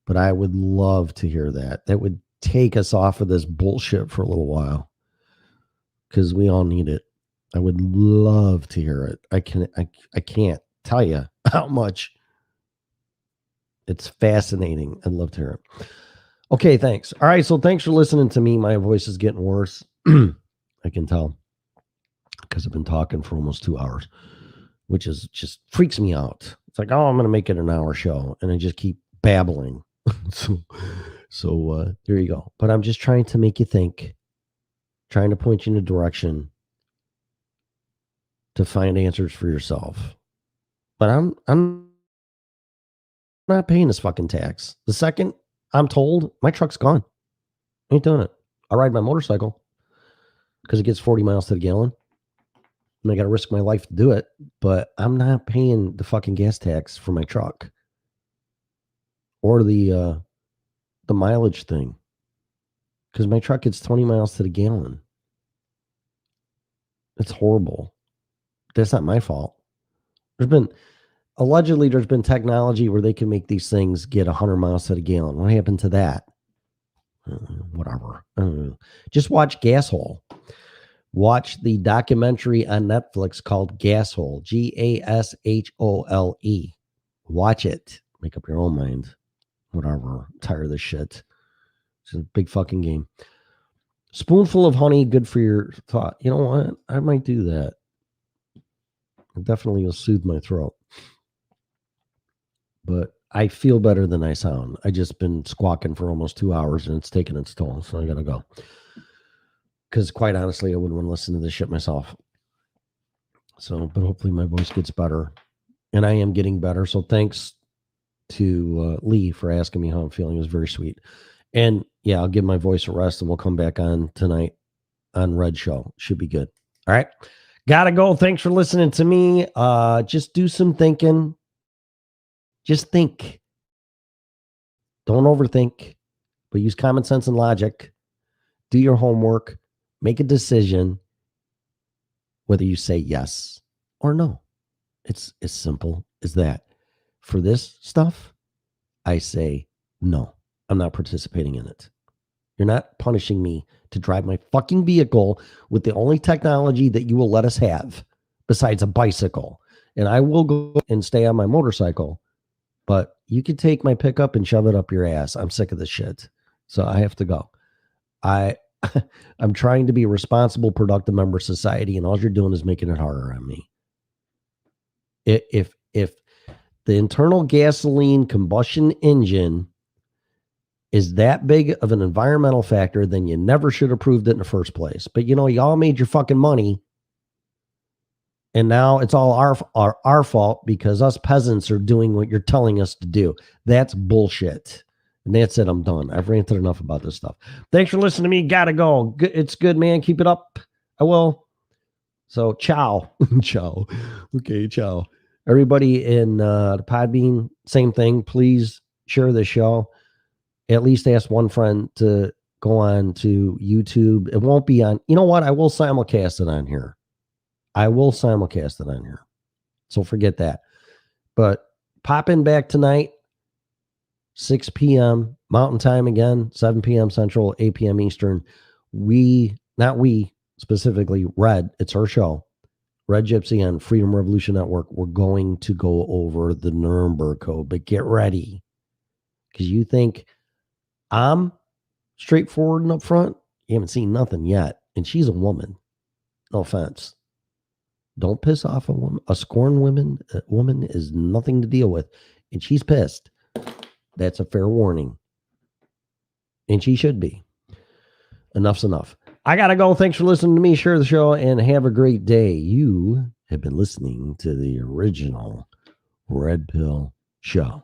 But I would love to hear that. That would take us off of this bullshit for a little while. Because we all need it. I would love to hear it. I can't tell you how much it's fascinating. I'd love to hear it. Okay, thanks. All right, so thanks for listening to me. My voice is getting worse. I can tell because I've been talking for almost 2 hours, which is just freaks me out. It's like, oh, I'm going to make it an hour show, and I just keep babbling. so there you go. But I'm just trying to make you think, trying to point you in a direction to find answers for yourself. But I'm not paying this fucking tax. The second I'm told my truck's gone, I ain't doing it. I ride my motorcycle because it gets 40 miles to the gallon. And I got to risk my life to do it. But I'm not paying the fucking gas tax for my truck or the mileage thing because my truck gets 20 miles to the gallon. It's horrible. That's not my fault. Allegedly, there's been technology where they can make these things get 100 miles to the gallon. What happened to that? Whatever. Just watch Gashole. Watch the documentary on Netflix called Gashole. Gashole. Watch it. Make up your own mind. Whatever. I'm tired of this shit. It's a big fucking game. Spoonful of honey, good for your thought. You know what? I might do that. It definitely will soothe my throat. But I feel better than I sound. I just been squawking for almost 2 hours and it's taken its toll. So I got to go. Because quite honestly, I wouldn't want to listen to this shit myself. So, but hopefully my voice gets better. And I am getting better. So thanks to Lee for asking me how I'm feeling. It was very sweet. And yeah, I'll give my voice a rest and we'll come back on tonight on Red Show. Should be good. All right. Gotta go. Thanks for listening to me. Just do some thinking. Just think. Don't overthink, but use common sense and logic. Do your homework. Make a decision. whether you say yes or no. It's as simple as that. For this stuff, I say no. I'm not participating in it. You're not punishing me to drive my fucking vehicle with the only technology that you will let us have besides a bicycle. And I will go and stay on my motorcycle, but you can take my pickup and shove it up your ass. I'm sick of this shit. So I have to go. I'm trying to be a responsible, productive member of society, and all you're doing is making it harder on me. If the internal gasoline combustion engine is that big of an environmental factor, then you never should have approved it in the first place. But y'all made your fucking money, and now it's all our fault because us peasants are doing what you're telling us to do. That's bullshit. And that's it. I'm done. I've ranted enough about this stuff. Thanks for listening to me. Gotta go. It's good, man. Keep it up. I will. So, ciao. Ciao. Okay, ciao. Everybody in the Podbean, same thing. Please share the show. At least ask one friend to go on to YouTube. It won't be on. You know what? I will simulcast it on here. So forget that. But pop in back tonight, 6 p.m. Mountain Time again, 7 p.m. Central, 8 p.m. Eastern. Not we specifically, Red, it's her show. Red Gypsy on Freedom Revolution Network. We're going to go over the Nuremberg Code, but get ready. Because you think I'm straightforward and up front? You haven't seen nothing yet. And she's a woman. No offense. Don't piss off a woman. A scorned woman is nothing to deal with. And she's pissed. That's a fair warning. And she should be. Enough's enough. I got to go. Thanks for listening to me. Share the show and have a great day. You have been listening to the original Red Pill Show.